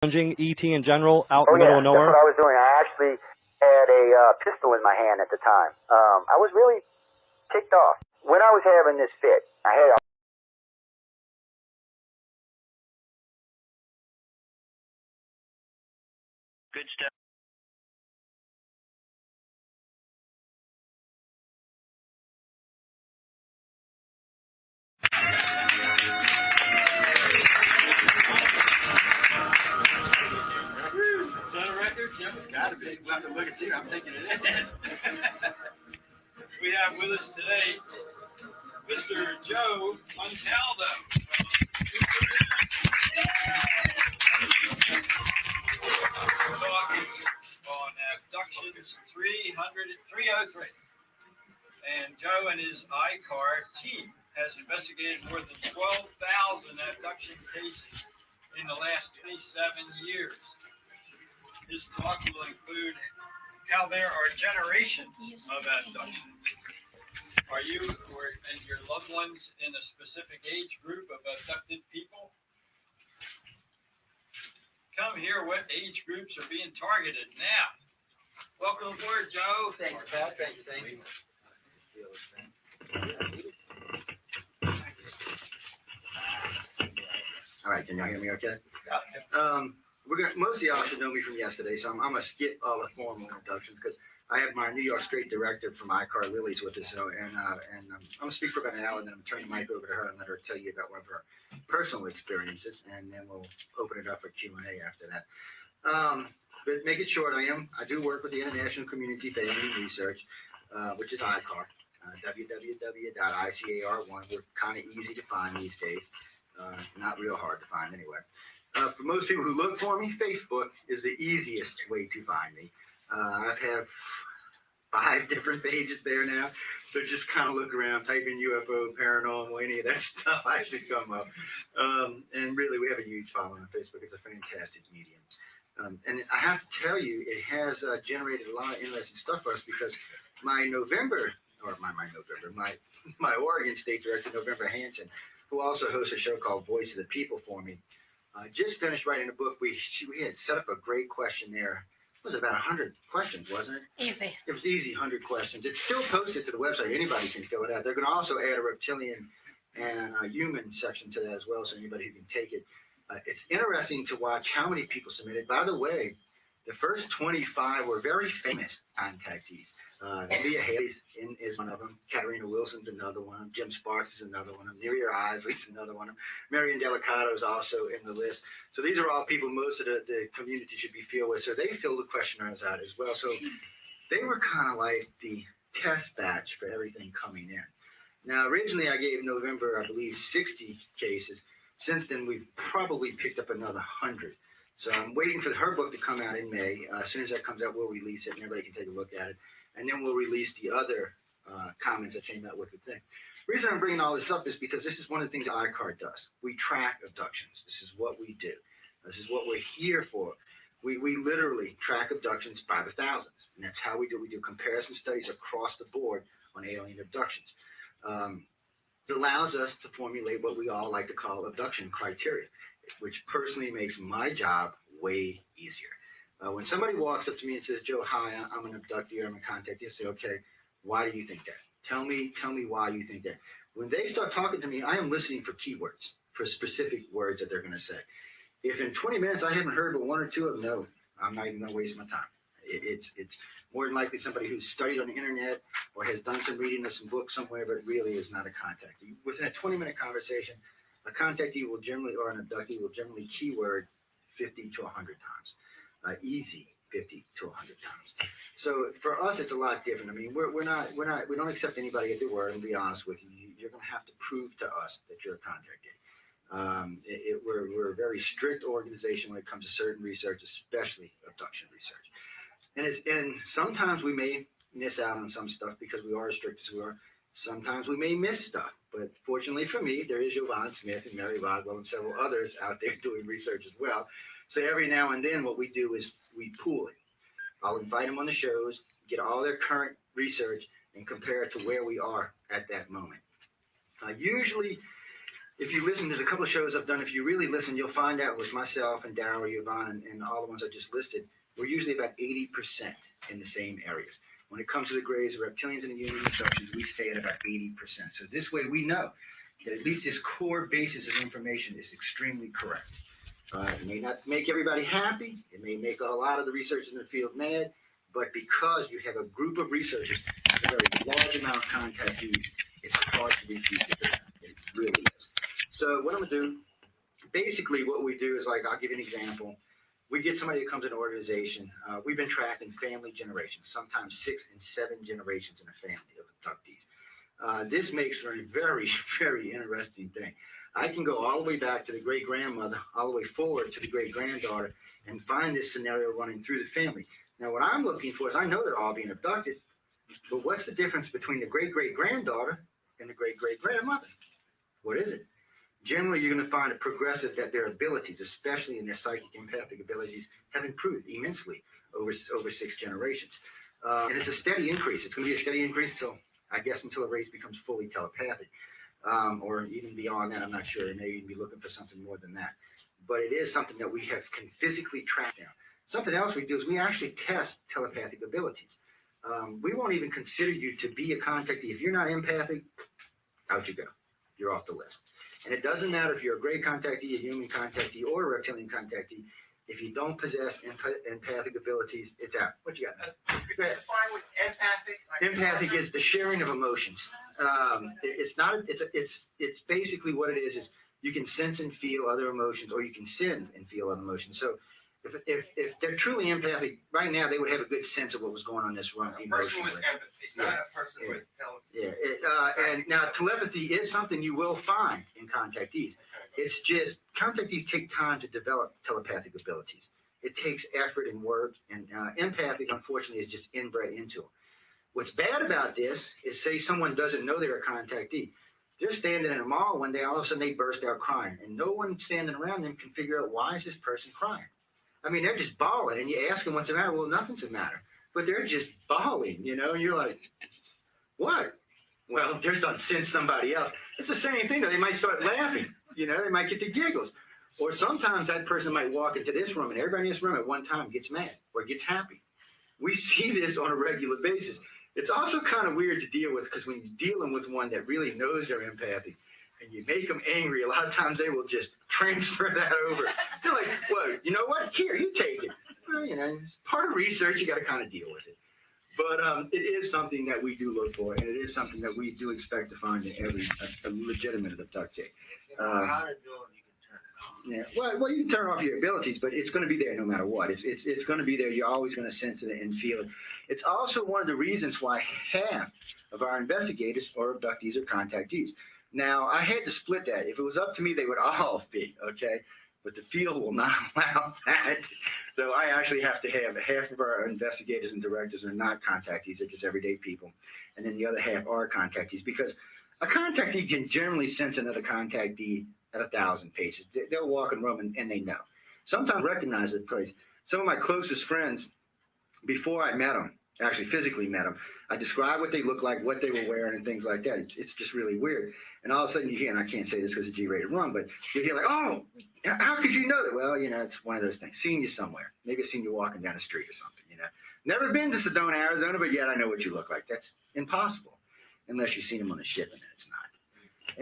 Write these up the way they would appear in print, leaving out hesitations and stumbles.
ET in general out in the middle of nowhere? That's what I was doing. I actually had a pistol in my hand at the time. I was really ticked off. When I was having this fit, I had a good stuff. Is that a record? Yep, it's got to be. We'll have to look at you. I'm thinking it is. We have with us today Mr. Joe Montaldo. Talking on abductions 303. And Joe and his ICAR team has investigated more than 12,000 abduction cases in the last 27 years. His talk will include how there are generations of abductions. Are you and your loved ones in a specific age group of abducted people? Come hear what age groups are being targeted now. Welcome aboard, Joe. Thank you, Pat. Thank you. All right, can y'all hear me okay? Most of y'all should know me from yesterday, so I'm going to skip all the formal introductions because I have my New York Straight director from ICAR, Lily's, with us, and I'm going to speak for about an hour, and then I'm turning the mic over to her and let her tell you about one of her personal experiences, and then we'll open it up for Q&A after that. But make it short, I do work with the International Community Family Research, which is ICAR, www.icar1. We're kind of easy to find these days, not real hard to find anyway. For most people who look for me, Facebook is the easiest way to find me. I have 5 different pages there now, so just kind of look around, type in UFO, paranormal, any of that stuff, I should come up. And really, we have a huge following on Facebook. It's a fantastic medium. And I have to tell you, it has generated a lot of interesting stuff for us because my Oregon State Director, November Hansen, who also hosts a show called Voice of the People for me, just finished writing a book. We had set up a great questionnaire. It was about 100 questions, wasn't it? Easy. It was easy, 100 questions. It's still posted to the website. Anybody can fill it out. They're going to also add a reptilian and a human section to that as well, so anybody who can take it. It's interesting to watch how many people submitted. By the way, the first 25 were very famous contactees. Leah Haley's is one of them. Katarina Wilson's another one. Jim Sparks is another one. Miriam Isley's another one. Marion Delicato is also in the list. So these are all people most of the community should be familiar with. So they filled the questionnaires out as well. So they were kind of like the test batch for everything coming in. Now, originally I gave November, I believe, 60 cases. Since then, we've probably picked up another 100. So I'm waiting for her book to come out in May. As soon as that comes out, we'll release it, and everybody can take a look at it. And then we'll release the other comments that came out with the thing. The reason I'm bringing all this up is because this is one of the things ICAR does. We track abductions. This is what we do. This is what we're here for. We literally track abductions by the thousands, and that's how we do. We do comparison studies across the board on alien abductions. It allows us to formulate what we all like to call abduction criteria, which personally makes my job way easier. When somebody walks up to me and says, Joe, hi, I'm an abductee, I'm a contactee, I say, okay, why do you think that? Tell me why you think that. When they start talking to me, I am listening for keywords, for specific words that they're going to say. If in 20 minutes I haven't heard but 1 or 2 of them, no, I'm not even going to waste my time. It's more than likely somebody who's studied on the internet or has done some reading of some books somewhere, but really is not a contactee. Within a 20-minute conversation, a contactee will generally, or an abductee will generally keyword 50 to 100 times. Easy 50 to 100 times. So for us, it's a lot different. I mean, we don't accept anybody at their word. And be honest with you, you're going to have to prove to us that you're a contactee. We're a very strict organization when it comes to certain research, especially abduction research. And sometimes we may miss out on some stuff because we are as strict as we are. Sometimes we may miss stuff. But fortunately for me, there is Yvonne Smith and Mary Rodwell and several others out there doing research as well. So every now and then what we do is we pool it. I'll invite them on the shows, get all their current research, and compare it to where we are at that moment. Usually if you listen, there's a couple of shows I've done. If you really listen, you'll find out with myself and Darryl, Yvonne, and all the ones I just listed, we're usually about 80% in the same areas. When it comes to the grays, the reptilians, and the human abductions, we stay at about 80%. So this way we know that at least this core basis of information is extremely correct. It may not make everybody happy. It may make a lot of the researchers in the field mad. But because you have a group of researchers with a very large amount of contactees, it's hard to refute it. It really is. So what I'm going to do, basically what we do is, like, I'll give you an example. We get somebody that comes in an organization. We've been tracking family generations, sometimes 6 and 7 generations in a family of abductees. This makes for a very, very interesting thing. I can go all the way back to the great-grandmother, all the way forward to the great-granddaughter, and find this scenario running through the family. Now, what I'm looking for is, I know they're all being abducted, but what's the difference between the great-great-granddaughter and the great-great-grandmother? What is it? Generally, you're going to find a progressive that their abilities, especially in their psychic empathic abilities, have improved immensely over 6 generations. And it's a steady increase. It's going to be a steady increase until a race becomes fully telepathic. Or even beyond that, I'm not sure. They may even be looking for something more than that. But it is something that we can physically track down. Something else we do is we actually test telepathic abilities. We won't even consider you to be a contactee. If you're not empathic, out you go. You're off the list. And it doesn't matter if you're a gray contactee, a human contactee, or a reptilian contactee. If you don't possess empathic abilities, it's out. What you got? Define with empathic. Empathic is the sharing of emotions. It's basically what it is you can sense and feel other emotions, or you can send and feel other emotions. So if they're truly empathic, right now they would have a good sense of what was going on in this run emotionally. A person with empathy, not a person with telepathy. Yeah. And now telepathy is something you will find in contactees. It's just contactees take time to develop telepathic abilities. It takes effort and work, and empathic, unfortunately, is just inbred into them. What's bad about this is, say someone doesn't know they're a contactee. They're standing in a mall one day, all of a sudden they burst out crying, and no one standing around them can figure out, why is this person crying? I mean, they're just bawling, and you ask them what's the matter. Well, nothing's the matter, but they're just bawling, and you're like, what? Well, they're starting to sense somebody else. It's the same thing, though. They might start laughing, they might get the giggles. Or sometimes that person might walk into this room, and everybody in this room at one time gets mad or gets happy. We see this on a regular basis. It's also kind of weird to deal with, because when you're dealing with one that really knows their empathy, and you make them angry, a lot of times they will just transfer that over. They're like, well, you know what? Here, you take it. Well, it's part of research. You got to kind of deal with it. But it is something that we do look for, and it is something that we do expect to find in every legitimate abductee. How to do it, you can turn it off. Yeah. Well, you can turn off your abilities, but it's going to be there no matter what. It's going to be there. You're always going to sense it and feel it. It's also one of the reasons why half of our investigators or abductees are contactees. Now, I had to split that. If it was up to me, they would all be, okay? But the field will not allow that. So I actually have to have half of our investigators and directors are not contactees. They're just everyday people. And then the other half are contactees, because a contactee can generally sense another contactee at 1,000 paces. They'll walk in a room and they know. Sometimes recognize the place. Some of my closest friends, before I met them, actually physically met them, I described what they looked like, what they were wearing, and things like that. It's just really weird. And all of a sudden you hear, and I can't say this because it's G-rated wrong, but you hear like, oh, how could you know that? Well, it's one of those things. Seen you somewhere. Maybe I've seen you walking down the street or something, Never been to Sedona, Arizona, but yet I know what you look like. That's impossible unless you've seen them on a ship, and it's not.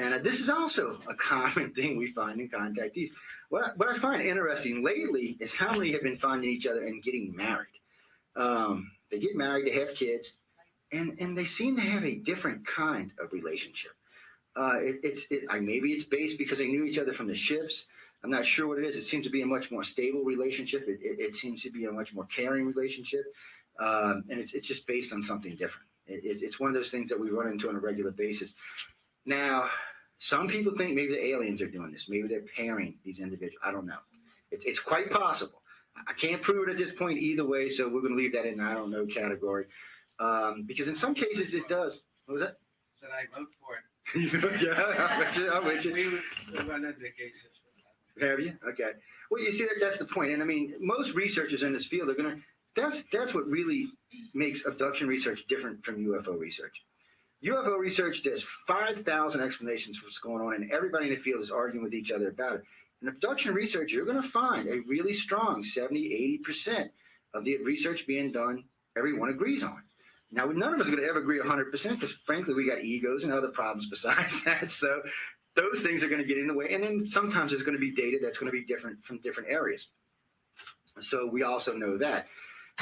And this is also a common thing we find in contactees. What I find interesting lately is how many have been finding each other and getting married. They get married, they have kids, and they seem to have a different kind of relationship. Maybe it's based because they knew each other from the ships. I'm not sure what it is. It seems to be a much more stable relationship. It seems to be a much more caring relationship, and it's just based on something different. It's one of those things that we run into on a regular basis. Now, some people think maybe the aliens are doing this. Maybe they're pairing these individuals. I don't know. It's quite possible. I can't prove it at this point either way, so we're going to leave that in I don't know category. Because in some cases it does. What was that? Should I vote for it? Yeah, I'm with you. We run indications for that. Have you? Okay. Well, you see, that's the point. And I mean, most researchers in this field are going to, that's what really makes abduction research different from UFO research. UFO research, there's 5,000 explanations for what's going on, and everybody in the field is arguing with each other about it. In abduction research, you're going to find a really strong 70, 80% of the research being done, everyone agrees on. Now, none of us are going to ever agree 100% because, frankly, we got egos and other problems besides that. So those things are going to get in the way. And then sometimes there's going to be data that's going to be different from different areas. So we also know that.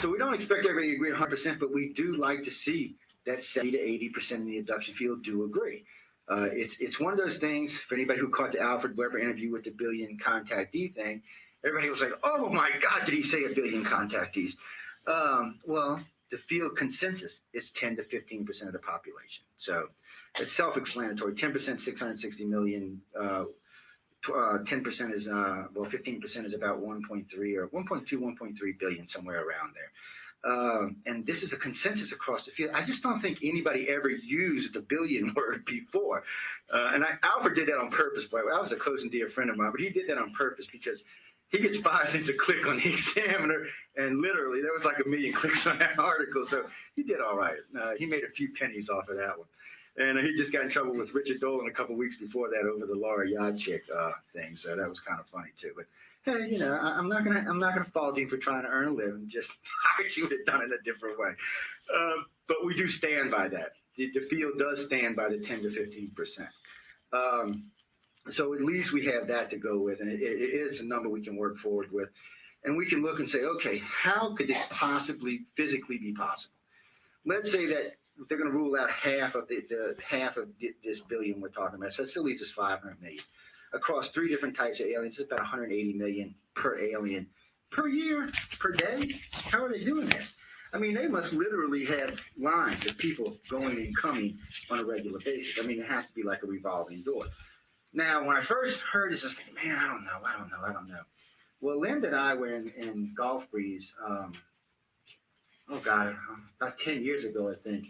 So we don't expect everybody to agree 100%, but we do like to see that 70 to 80% in the abduction field do agree. It's one of those things, for anybody who caught the Alfred Weber interview with the billion contactee thing, everybody was like, oh my God, did he say a billion contactees? Well, the field consensus is 10 to 15% of the population. So it's self-explanatory. 10% 660 million, 10% is, 15% is about 1.3 or 1.2, 1.3 billion, somewhere around there. And this is a consensus across the field. I just don't think anybody ever used the billion word before. Alfred did that on purpose, by the way. I was a close and dear friend of mine, but he did that on purpose because he gets 5 cents a click on the Examiner, and literally there was like 1 million clicks on that article, so he did all right. He made a few pennies off of that one. And he just got in trouble with Richard Dolan a couple of weeks before that over the Laura Yachik thing, so that was kind of funny too. But hey, you know, I'm not gonna fault you for trying to earn a living. Just I wish you would have done it a different way. But we do stand by that. The field does stand by the 10 to 15%. So at least we have that to go with, and it is a number we can work forward with. And we can look and say, okay, how could this possibly physically be possible? Let's say that they're going to rule out half of this billion we're talking about. So it still leaves us 500 million. Across 3 different types of aliens, it's about 180 million per alien per year, per day. How are they doing this? I mean, they must literally have lines of people going and coming on a regular basis. I mean, it has to be like a revolving door. Now, when I first heard this, I was like, man, I don't know. Well, Linda and I were in Gulf Breeze, about 10 years ago, I think.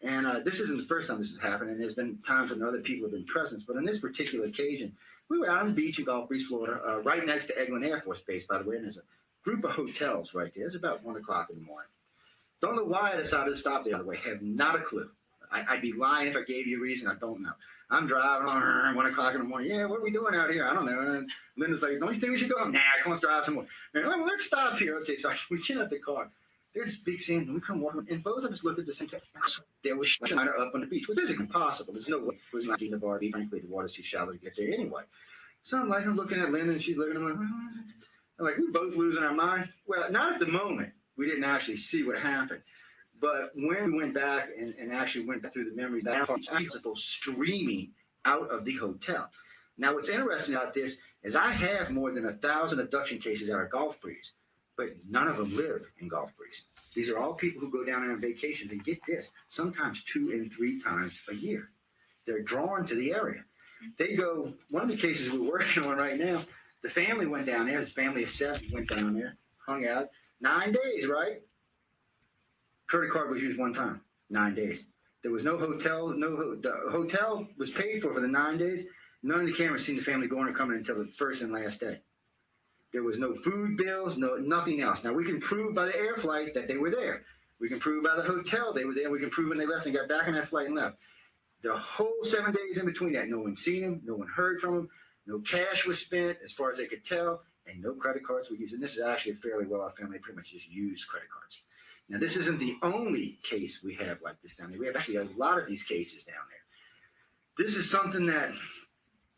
And this isn't the first time this has happened, and there's been times when other people have been present. But on this particular occasion, we were out on the beach in Gulf Breeze, Florida, right next to Eglin Air Force Base, by the way, and there's a group of hotels right there. It's about 1 o'clock in the morning. Don't know why I decided to stop the other way. Have not a clue. I'd be lying if I gave you a reason. I don't know. I'm driving on 1 o'clock in the morning. Yeah, what are we doing out here? I don't know. And Linda's like, don't you think we should go? Nah, come on, drive some more. And I'm like, well, let's stop here. Okay, so we get out the car. There's this big sand, and we come walking, and both of us looked at the same time. There was China up on the beach, which isn't impossible. There's no way it was not in the bar. Frankly, the water's too shallow to get there anyway. So I'm looking at Linda, and she's looking at me. I'm like, we're both losing our mind. Well, not at the moment. We didn't actually see what happened. But when we went back and actually went back through the memories, that people streaming out of the hotel. Now, what's interesting about this is I have more than 1,000 abduction cases out of Gulf Breeze, but none of them live in Gulf Breeze. These are all people who go down there on vacations and get this, sometimes 2 and 3 times a year. They're drawn to the area. They go, one of the cases we're working on right now, the family went down there, this family of 7 went down there, hung out, 9 days, right? Credit card was used 1 time, 9 days. There was no hotel, the hotel was paid for the 9 days. None of the cameras seen the family going or coming until the first and last day. There was no food bills, nothing else. Now, we can prove by the air flight that they were there. We can prove by the hotel they were there. We can prove when they left and got back on that flight and left. The whole 7 days in between that, no one seen them, no one heard from them, no cash was spent as far as they could tell, and no credit cards were used. And this is actually a fairly well-off family. They pretty much just used credit cards. Now, this isn't the only case we have like this down there. We have actually a lot of these cases down there. This is something that,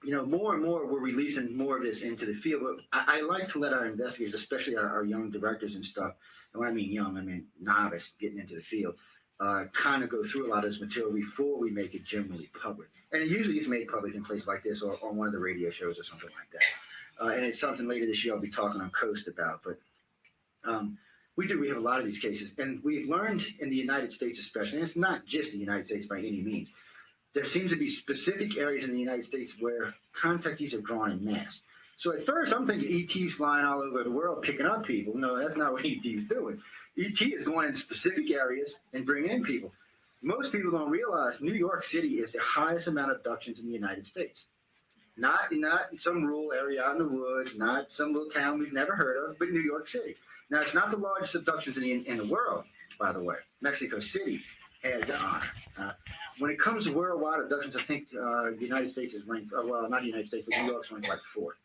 you know, more and more we're releasing more of this into the field. But I like to let our investigators, especially our young directors and stuff, and when I mean young, I mean novice getting into the field, kind of go through a lot of this material before we make it generally public. And it usually is made public in places like this or on one of the radio shows or something like that. And it's something later this year I'll be talking on Coast about. But we have a lot of these cases. And we've learned in the United States especially, and it's not just the United States by any means, there seems to be specific areas in the United States where contactees are drawn in mass. So at first, I'm thinking ET's flying all over the world picking up people. No, that's not what ET's doing. ET is going in specific areas and bringing in people. Most people don't realize New York City is the highest amount of abductions in the United States. Not some rural area out in the woods, not some little town we've never heard of, but New York City. Now, it's not the largest abductions in the world, by the way. Mexico City had the honor. When it comes to worldwide abductions, I think the United States is ranked, well, not the United States, but New York's ranked like fourth.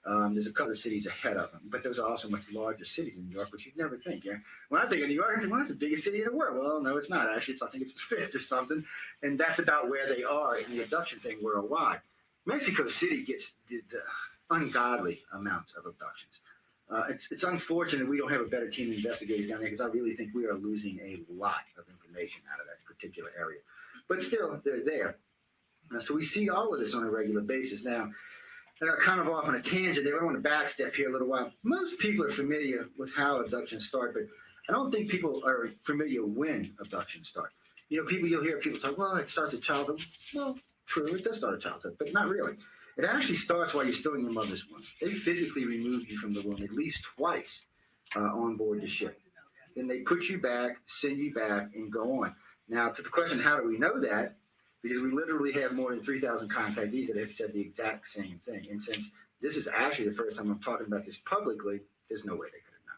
There's a couple of cities ahead of them, but those are also much larger cities in New York, which you'd never think. Yeah? When I think of New York, I think, well, it's the biggest city in the world. Well, no, it's not. Actually, I think it's the fifth or something, and that's about where they are in the abduction thing worldwide. Mexico City gets the ungodly amount of abductions. It's unfortunate we don't have a better team of investigators down there because I really think we are losing a lot of information out of that particular area. But still, they're there. So we see all of this on a regular basis. Now, I got kind of off on a tangent there. I want to backstep here a little while. Most people are familiar with how abductions start, but I don't think people are familiar when abductions start. You know, you'll hear people talk, well, it starts at childhood. Well, true, it does start at childhood, but not really. It actually starts while you're still in your mother's womb. They physically remove you from the womb at least twice on board the ship. Then they put you back, send you back, and go on. Now, to the question, how do we know that? Because we literally have more than 3,000 contactees that have said the exact same thing. And since this is actually the first time I'm talking about this publicly, there's no way they could have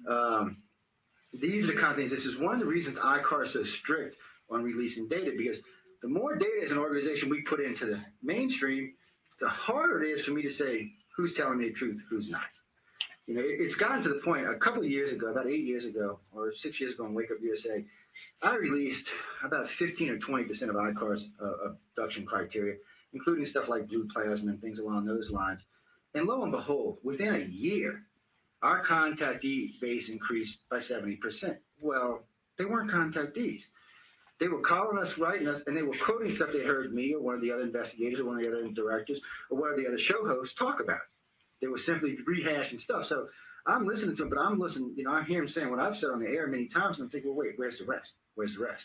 done it. These are the kind of things. This is one of the reasons ICAR is so strict on releasing data, because the more data as an organization we put into the mainstream, the harder it is for me to say who's telling me the truth, who's not. You know, it's gotten to the point a couple of years ago, about 8 years ago, or 6 years ago on Wake Up USA, I released about 15 or 20% of ICAR's abduction criteria, including stuff like blue plasma and things along those lines. And lo and behold, within a year, our contactee base increased by 70%. Well, they weren't contactees. They were calling us, writing us, and they were quoting stuff they heard me or one of the other investigators or one of the other directors or one of the other show hosts talk about. They were simply rehashing stuff. So I'm listening to them, but I'm listening, you know, I hear them saying what I've said on the air many times, and I'm thinking, well, wait, where's the rest? Where's the rest?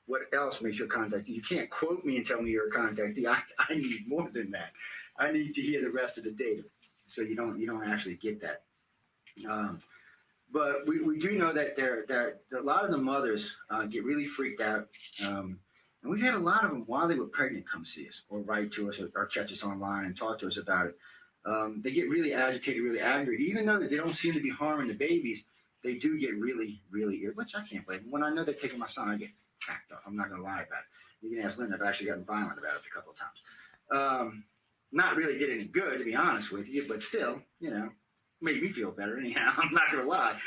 What else makes you a contactee? You can't quote me and tell me you're a contactee. I need more than that. I need to hear the rest of the data. So you don't actually get that. But we do know that a lot of the mothers get really freaked out. And we've had a lot of them while they were pregnant come see us or write to us or catch us online and talk to us about it. They get really agitated, really angry. Even though they don't seem to be harming the babies, they do get really, really irritated, which I can't blame them. When I know they're taking my son, I get hacked up. I'm not going to lie about it. You can ask Linda. I've actually gotten violent about it a couple of times. Not really did any good, to be honest with you, but still, you know, made me feel better anyhow. I'm not going to lie.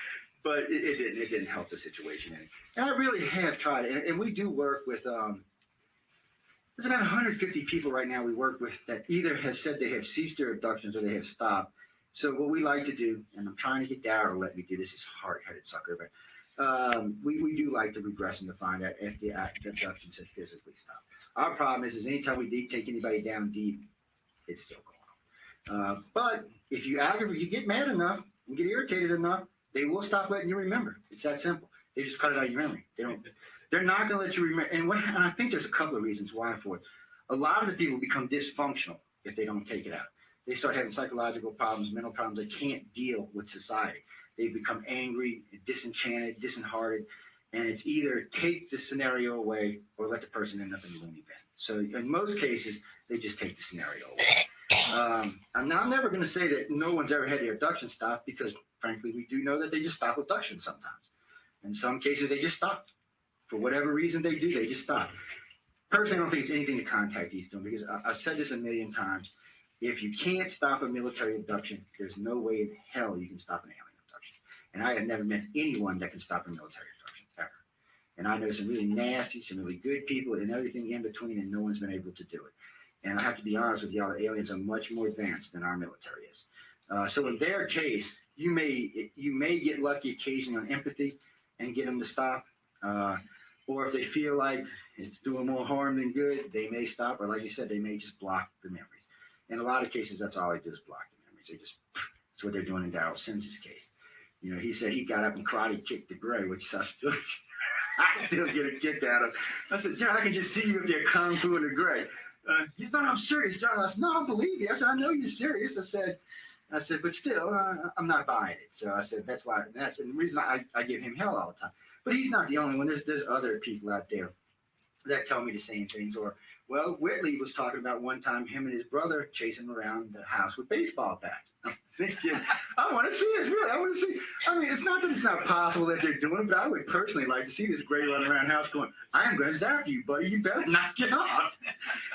But it didn't help the situation any. And I really have tried it. And we do work with, there's about 150 people right now we work with that either have said they have ceased their abductions or they have stopped. So what we like to do, and I'm trying to get Darryl to let me do this, is hard-headed sucker, but we do like to regress and to find out if the abductions have physically stopped. Our problem is anytime we take anybody down deep, it's still going on. But if you aggravate, you get mad enough and get irritated enough, they will stop letting you remember. It's that simple. They just cut it out of your memory. They're not going to let you remember. And I think there's a couple of reasons why for it. A lot of the people become dysfunctional if they don't take it out. They start having psychological problems, mental problems. They can't deal with society. They become angry, disenchanted, disheartened, and it's either take the scenario away or let the person end up in the loony bin. So in most cases, they just take the scenario away. I'm never going to say that no one's ever had their abduction stopped because, frankly, we do know that they just stop abduction sometimes. In some cases, they just stop. For whatever reason they do, they just stop. Personally, I don't think it's anything to contactees doing because I've said this a million times. If you can't stop a military abduction, there's no way in hell you can stop an alien abduction. And I have never met anyone that can stop a military abduction, ever. And I know some really nasty, some really good people, and everything in between, and no one's been able to do it. And I have to be honest with y'all, the aliens are much more advanced than our military is. So in their case, you may get lucky occasionally on empathy and get them to stop. Or if they feel like it's doing more harm than good, they may stop. Or like you said, they may just block the memories. In a lot of cases, that's all they do is block the memories. That's what they're doing in Darryl Sims' case. You know, he said he got up and karate kicked the gray, which I still get a kick out of. I said, yeah, I can just see you with your kung fu in the gray. He said, I'm serious, John. I said, no, I don't believe you. I said, I know you're serious. I said, but still, I'm not buying it. So I said, that's the reason I give him hell all the time. But he's not the only one. There's other people out there that tell me the same things. Or, well, Whitley was talking about one time him and his brother chasing around the house with baseball bats. I'm thinking, I want to see this, really. I want to see. I mean, it's not that it's not possible that they're doing it, but I would personally like to see this gray running around the house going, I am going to zap you, buddy. You better knock it off.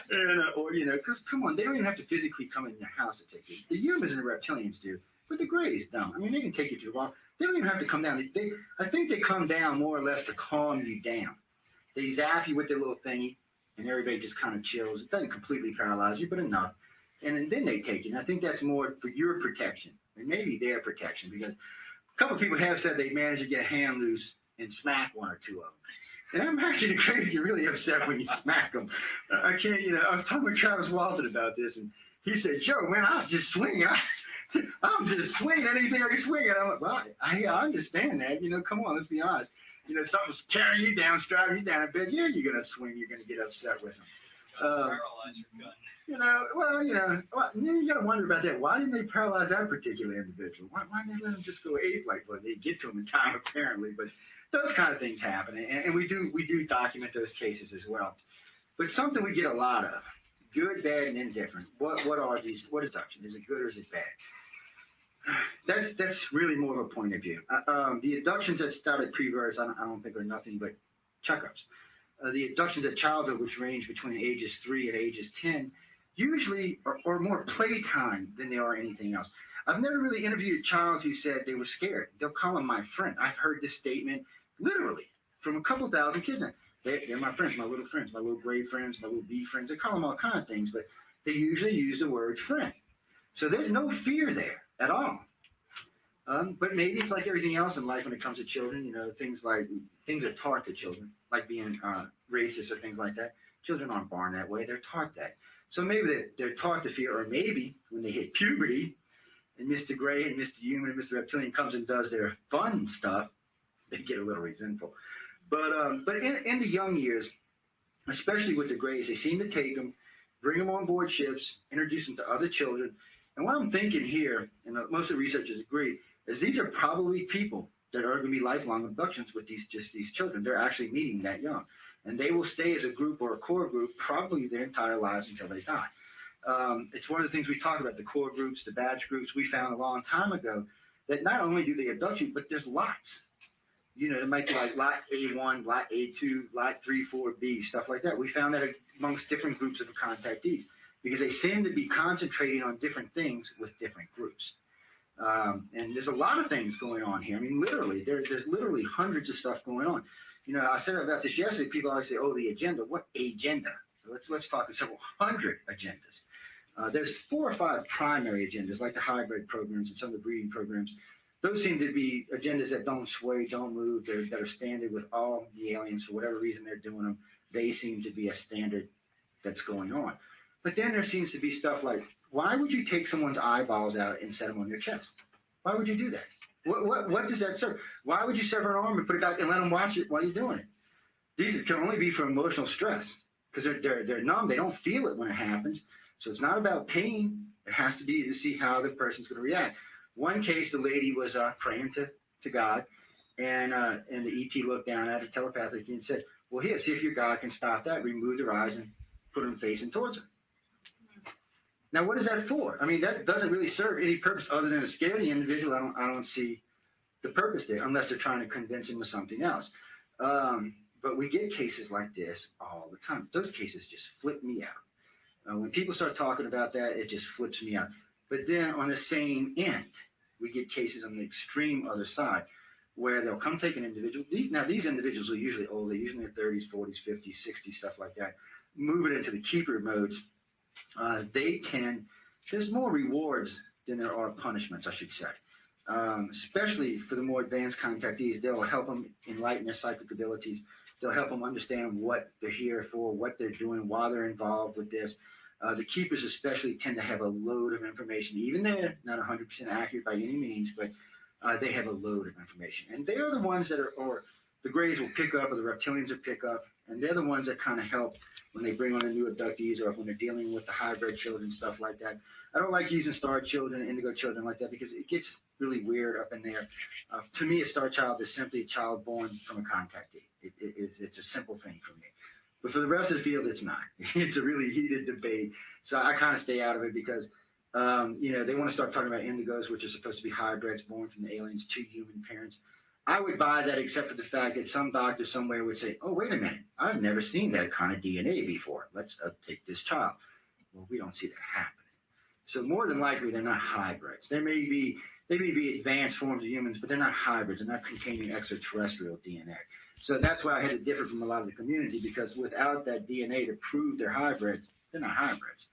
And, or, you know, because, come on, they don't even have to physically come in your house to take you. The humans and the reptilians do, but the grays don't. I mean, they can take you to the wall. They don't even have to come down. I think they come down more or less to calm you down. They zap you with their little thingy, and everybody just kind of chills. It doesn't completely paralyze you, but enough. And then they take you. And I think that's more for your protection, and maybe their protection, because a couple of people have said they managed to get a hand loose and smack one or two of them. And I'm actually crazy. You're really upset when you smack them. I can't, you know, I was talking with Travis Walton about this, and he said, Joe, man, I was just swinging. I was just swinging anything I could swing. And I'm like, well, I understand that. You know, come on, let's be honest. You know, something's tearing you down, striving you down in bed. Yeah, you're going to swing. You're going to get upset with them. Paralyze your gun. You know, well, you know, you got to wonder about that. Why didn't they paralyze that particular individual? Why didn't they let them just go ape like well, they get to them in time apparently? But those kind of things happen, and we do document those cases as well. But something we get a lot of, good, bad, and indifferent. What are these? What is abduction? Is it good or is it bad? That's really more of a point of view. The abductions that started pre-birth, I don't think are nothing but checkups. The abductions at childhood, which range between ages 3 and ages 10, usually are more playtime than they are anything else. I've never really interviewed a child who said they were scared. They'll call them my friend. I've heard this statement literally from a couple thousand kids. They're my friends, my little friends, my little gray friends, my little bee friends. They call them all kinds of things, but they usually use the word friend. So there's no fear there at all. But maybe it's like everything else in life when it comes to children, you know, things are taught to children, like being racist or things like that. Children aren't born that way. They're taught that. So maybe they're taught to fear, or maybe when they hit puberty and Mr. Gray and Mr. Human and Mr. Reptilian comes and does their fun stuff, they get a little resentful. But in the young years, especially with the Grays, they seem to take them, bring them on board ships, introduce them to other children. And what I'm thinking here, and most of the researchers agree, is these are probably people that are going to be lifelong abductions with these children. They're actually meeting that young. And they will stay as a group or a core group probably their entire lives until they die. It's one of the things we talk about, the core groups, the badge groups. We found a long time ago that not only do they abduct you, but there's lots. You know, it might be like lot A1, lot A2, lot 3, 4B, stuff like that. We found that amongst different groups of contactees because they seem to be concentrating on different things with different groups. And there's a lot of things going on here. I mean, literally, there's literally hundreds of stuff going on. You know, I said about this yesterday. People always say, "Oh, the agenda." What agenda? Let's talk several hundred agendas. There's 4 or 5 primary agendas, like the hybrid programs and some of the breeding programs. Those seem to be agendas that don't sway, don't move. That are standard with all the aliens for whatever reason they're doing them. They seem to be a standard that's going on. But then there seems to be stuff like, why would you take someone's eyeballs out and set them on your chest? Why would you do that? What does that serve? Why would you sever an arm and put it back and let them watch it while you're doing it? These can only be for emotional stress because they're numb. They don't feel it when it happens. So it's not about pain. It has to be to see how the person's going to react. One case, the lady was praying to God, and the ET looked down at her telepathically and said, well, here, see if your God can stop that. Remove their eyes and put them facing towards her. Now, what is that for? I mean, that doesn't really serve any purpose other than to scare the individual. I don't see the purpose there, unless they're trying to convince him of something else. But we get cases like this all the time. Those cases just flip me out. When people start talking about that, it just flips me out. But then on the same end, we get cases on the extreme other side where they'll come take an individual. These individuals are usually old. They're usually in their 30s, 40s, 50s, 60s, stuff like that. Move it into the keeper modes. There's more rewards than there are punishments, I should say. Especially for the more advanced contactees, they'll help them enlighten their psychic abilities. They'll help them understand what they're here for, what they're doing, why they're involved with this. The keepers especially tend to have a load of information. Even they're not 100% accurate by any means, but they have a load of information. And they are the ones that or the Greys will pick up, or the Reptilians will pick up, and they're the ones that kind of help when they bring on the new abductees or when they're dealing with the hybrid children, stuff like that. I don't like using star children, indigo children like that because it gets really weird up in there. To me, a star child is simply a child born from a contactee. It's a simple thing for me. But for the rest of the field, it's not. It's a really heated debate. So I kind of stay out of it because, they want to start talking about indigos, which are supposed to be hybrids born from the aliens to human parents. I would buy that except for the fact that some doctor somewhere would say, oh, wait a minute, I've never seen that kind of DNA before. Let's take this child. Well, we don't see that happening. So more than likely, they're not hybrids. They may be advanced forms of humans, but they're not hybrids. They're not containing extraterrestrial DNA. So that's why I had to differ from a lot of the community, because without that DNA to prove they're hybrids, they're not hybrids.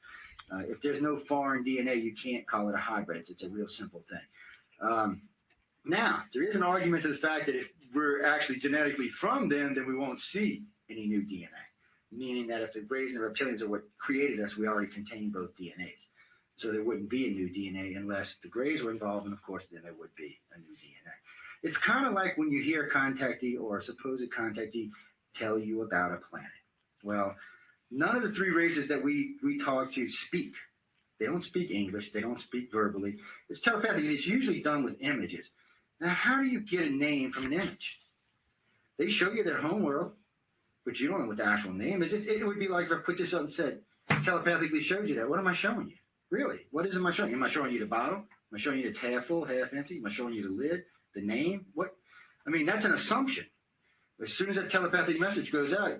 If there's no foreign DNA, you can't call it a hybrid. It's a real simple thing. Now, there is an argument to the fact that if we're actually genetically from them, then we won't see any new DNA, meaning that if the Greys and the reptilians are what created us, we already contain both DNAs. So there wouldn't be a new DNA unless the Greys were involved, and of course, then there would be a new DNA. It's kind of like when you hear a contactee or a supposed contactee tell you about a planet. Well, none of the three races that we talk to speak. They don't speak English. They don't speak verbally. It's telepathic, and it's usually done with images. Now, how do you get a name from an image? They show you their home world, but you don't know what the actual name is. It would be like if I put this up and said, telepathically showed you that. What am I showing you? Really? What am I showing you? Am I showing you the bottle? Am I showing you it's half full, half empty? Am I showing you the lid, the name? What? I mean, that's an assumption. As soon as that telepathic message goes out,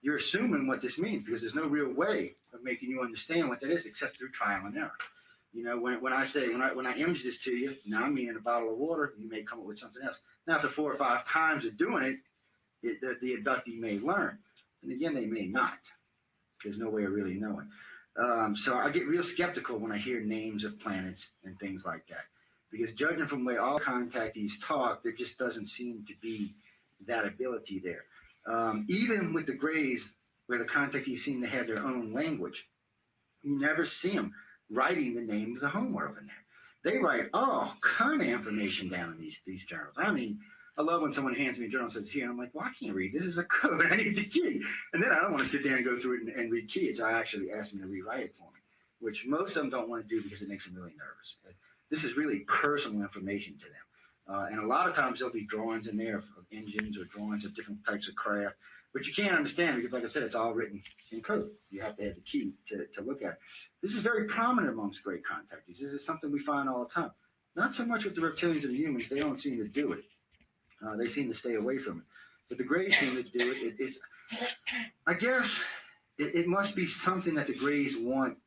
you're assuming what this means, because there's no real way of making you understand what that is except through trial and error. When I image this to you, now I'm meaning a bottle of water, you may come up with something else. Now, after 4 or 5 times of doing it, the abductee may learn. And again, they may not. There's no way of really knowing. So I get real skeptical when I hear names of planets and things like that. Because judging from the way all contactees talk, there just doesn't seem to be that ability there. Even with the Greys, where the contactees seem to have their own language, you never see them writing the name of the homeworld in there. They write all kind of information down in these journals. I mean, I love when someone hands me a journal and says, here, and I'm like, well, I can't read. This is a code. I need the key. And then I don't want to sit there and go through it and read keys. So I actually ask them to rewrite it for me, which most of them don't want to do because it makes them really nervous. This is really personal information to them. And a lot of times there'll be drawings in there of engines or drawings of different types of craft, but you can't understand because, like I said, it's all written in code. You have to have the key to look at it. This is very prominent amongst great contactees. This is something we find all the time. Not so much with the reptilians and the humans. They don't seem to do it. They seem to stay away from it. But the Greys seem to do it. I guess it must be something that the Greys want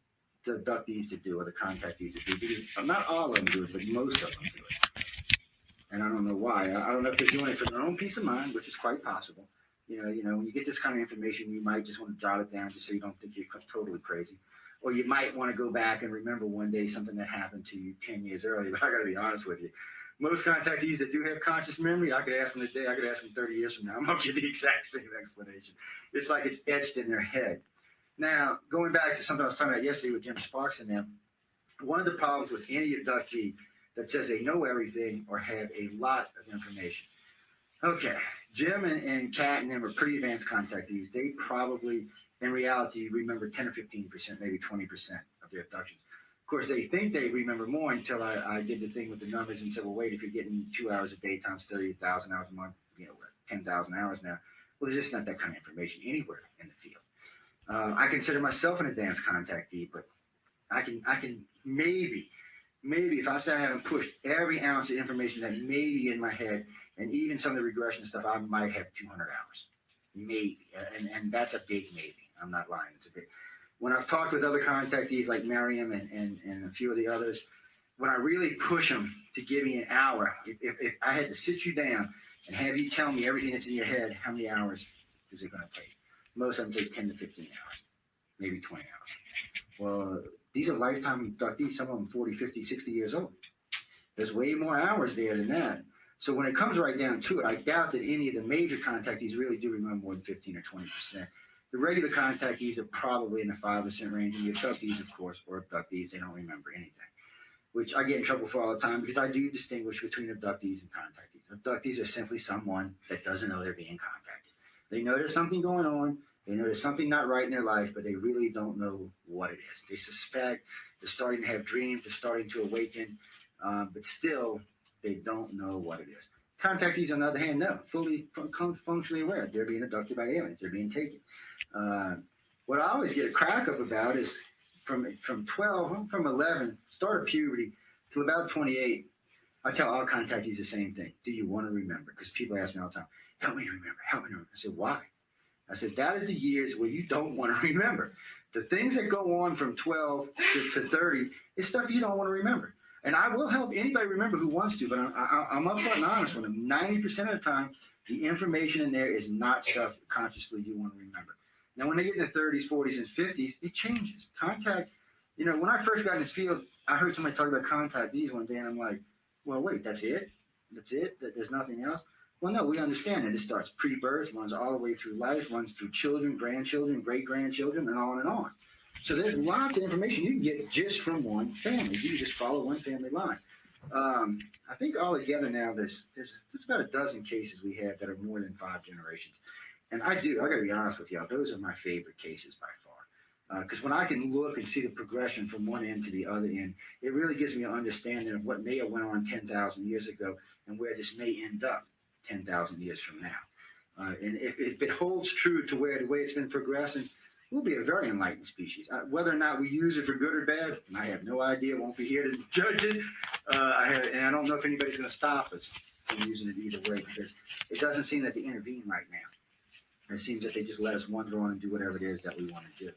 the abductees to do or the contactees to do. Because not all of them do it, but most of them do it. And I don't know why. I don't know if they're doing it for their own peace of mind, which is quite possible. When you get this kind of information, you might just want to jot it down just so you don't think you're totally crazy. Or you might want to go back and remember one day something that happened to you 10 years earlier. But I got to be honest with you. Most contactees that do have conscious memory, I could ask them today, I could ask them 30 years from now. I'm going to give the exact same explanation. It's like it's etched in their head. Now, going back to something I was talking about yesterday with Jim Sparks and them, one of the problems with any abductee that says they know everything or have a lot of information. Okay, Jim and Kat and them are pretty advanced contactees. They probably, in reality, remember 10 or 15%, maybe 20% of their abductions. Of course, they think they remember more until I did the thing with the numbers and said, well, wait, if you're getting 2 hours a day times 30,000 hours a month, 10,000 hours now. Well, there's just not that kind of information anywhere in the field. I consider myself an advanced contactee, but I can maybe if I say I haven't pushed every ounce of information that may be in my head, and even some of the regression stuff, I might have 200 hours. Maybe. And that's a big maybe. I'm not lying. It's a big. When I've talked with other contactees like Miriam and a few of the others, when I really push them to give me an hour, if I had to sit you down and have you tell me everything that's in your head, how many hours is it going to take? Most of them take 10 to 15 hours, maybe 20 hours. Well, these are lifetime abductees, some of them 40, 50, 60 years old. There's way more hours there than that. So when it comes right down to it, I doubt that any of the major contactees really do remember more than 15 or 20%. The regular contactees are probably in the 5% range, and the abductees, of course, or abductees, they don't remember anything, which I get in trouble for all the time because I do distinguish between abductees and contactees. Abductees are simply someone that doesn't know they're being contacted. They know there's something going on. They know there's something not right in their life, but they really don't know what it is. They suspect, they're starting to have dreams, they're starting to awaken, but still, they don't know what it is. Contactees, on the other hand, no, fully functionally aware. They're being abducted by aliens. They're being taken. What I always get a crack up about is from 11, start of puberty, till about 28, I tell all contactees the same thing. Do you want to remember? Because people ask me all the time, help me remember, help me remember. I said, why? I said, that is the years where you don't want to remember. The things that go on from 12 to 30 is stuff you don't want to remember. And I will help anybody remember who wants to, but I'm upfront and honest with them. 90% of the time, the information in there is not stuff consciously you want to remember. Now, when they get in their 30s, 40s, and 50s, it changes. Contact, when I first got in this field, I heard somebody talk about contactees one day, and I'm like, well, wait, that's it? That's it? There's nothing else? Well, no, we understand that it starts pre-birth, runs all the way through life, runs through children, grandchildren, great-grandchildren, and on and on. So there's lots of information you can get just from one family. You can just follow one family line. I think altogether now there's about a dozen cases we have that are more than 5 generations. And I got to be honest with y'all, those are my favorite cases by far. Because when I can look and see the progression from one end to the other end, it really gives me an understanding of what may have went on 10,000 years ago and where this may end up 10,000 years from now. And if it holds true to the way it's been progressing, we'll be a very enlightened species. Whether or not we use it for good or bad, I have no idea. Won't be here to judge it. And I don't know if anybody's going to stop us from using it either way, because it doesn't seem that they intervene right now. It seems that they just let us wander on and do whatever it is that we want to do.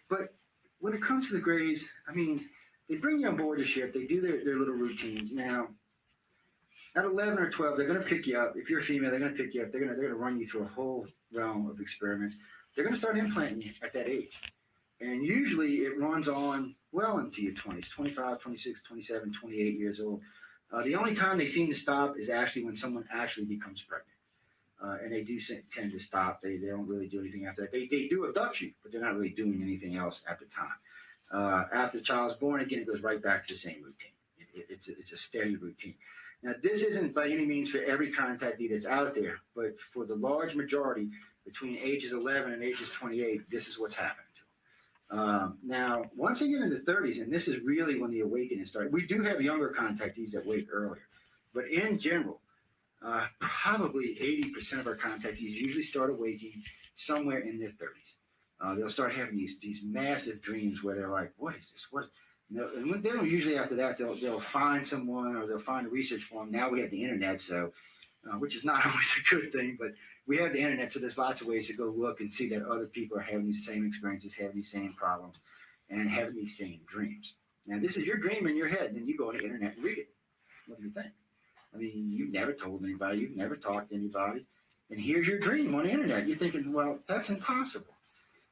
But when it comes to the Greys, I mean, they bring you on board the ship. They do their little routines. Now, at 11 or 12, they're going to pick you up. If you're a female, they're going to pick you up. They're going to run you through a whole realm of experiments. They're going to start implanting you at that age. And usually it runs on well into your 20s, 25, 26, 27, 28 years old. The only time they seem to stop is actually when someone actually becomes pregnant. And they do tend to stop. They don't really do anything after that. They do abduct you, but they're not really doing anything else at the time. After the child's born, again, it goes right back to the same routine. It's a steady routine. Now, this isn't by any means for every contactee that's out there, but for the large majority, between ages 11 and ages 28, this is what's happening to them. Now, once they get into the 30s, and this is really when the awakening starts, we do have younger contactees that wake earlier, but in general, probably 80% of our contactees usually start awaking somewhere in their 30s. They'll start having these massive dreams where they're like, what is this? And then usually after that, they'll find someone or they'll find a research forum. Now we have the internet, so which is not always a good thing, but we have the internet, so there's lots of ways to go look and see that other people are having these same experiences, having these same problems, and having these same dreams. Now, this is your dream in your head, and then you go on the internet and read it. What do you think? I mean, you've never told anybody, you've never talked to anybody, and here's your dream on the internet. You're thinking, well, that's impossible.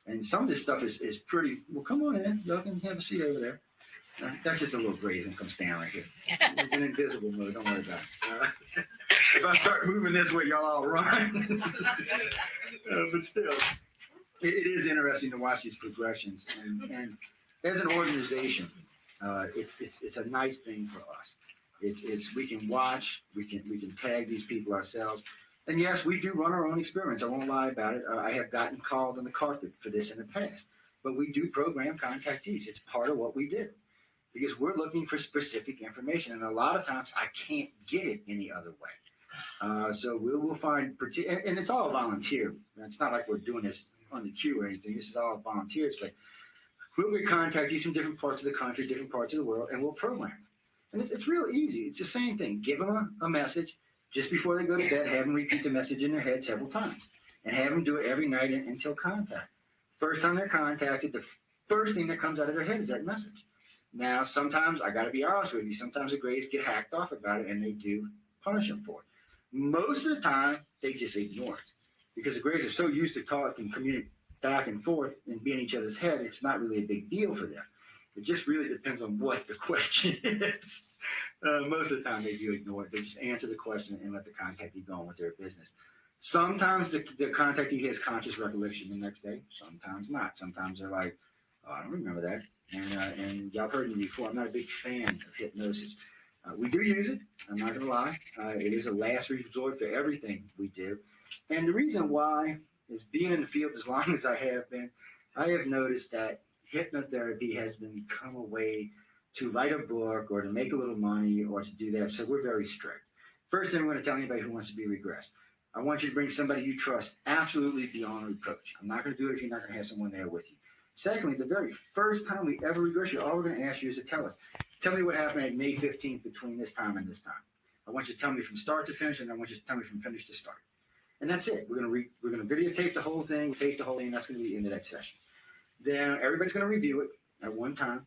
And some of this stuff is pretty, well, come on in, y'all can have a seat over there. That's just a little grazing comes down right here. It's an invisible mode, don't worry about it. If I start moving this way, y'all all run. But still, it is interesting to watch these progressions. And as an organization, it's a nice thing for us. We can watch, we can tag these people ourselves. And yes, we do run our own experiments. I won't lie about it. I have gotten called on the carpet for this in the past. But we do program contactees. It's part of what we do. Because we're looking for specific information. And a lot of times I can't get it any other way. So we'll find, and it's all volunteer. It's not like we're doing this on the queue or anything. This is all volunteers. But we'll get contactees from different parts of the country, different parts of the world, and we'll program them. And it's real easy. It's the same thing. Give them a message. Just before they go to bed, have them repeat the message in their head several times. And have them do it every night until contact. First time they're contacted, the first thing that comes out of their head is that message. Now, sometimes, I got to be honest with you, sometimes the Greys get hacked off about it, and they do punish them for it. Most of the time, they just ignore it. Because the Greys are so used to talking, communicating back and forth and being in each other's head, it's not really a big deal for them. It just really depends on what the question is. Most of the time, they do ignore it. They just answer the question and let the contactee go on with their business. Sometimes the contactee has conscious recollection the next day. Sometimes not. Sometimes they're like, oh, I don't remember that. And y'all heard me before. I'm not a big fan of hypnosis. We do use it. I'm not going to lie. It is a last resort for everything we do. And the reason why is being in the field as long as I have been, I have noticed that hypnotherapy has become a way to write a book or to make a little money or to do that. So we're very strict. First thing I'm going to tell anybody who wants to be regressed, I want you to bring somebody you trust absolutely beyond reproach. I'm not going to do it if you're not going to have someone there with you. Secondly, the very first time we ever regress you, all we're going to ask you is to tell us. Tell me what happened at May 15th between this time and this time. I want you to tell me from start to finish, and I want you to tell me from finish to start. And that's it. We're going to videotape the whole thing, tape the whole thing, and that's going to be the end of that session. Then everybody's going to review it at one time.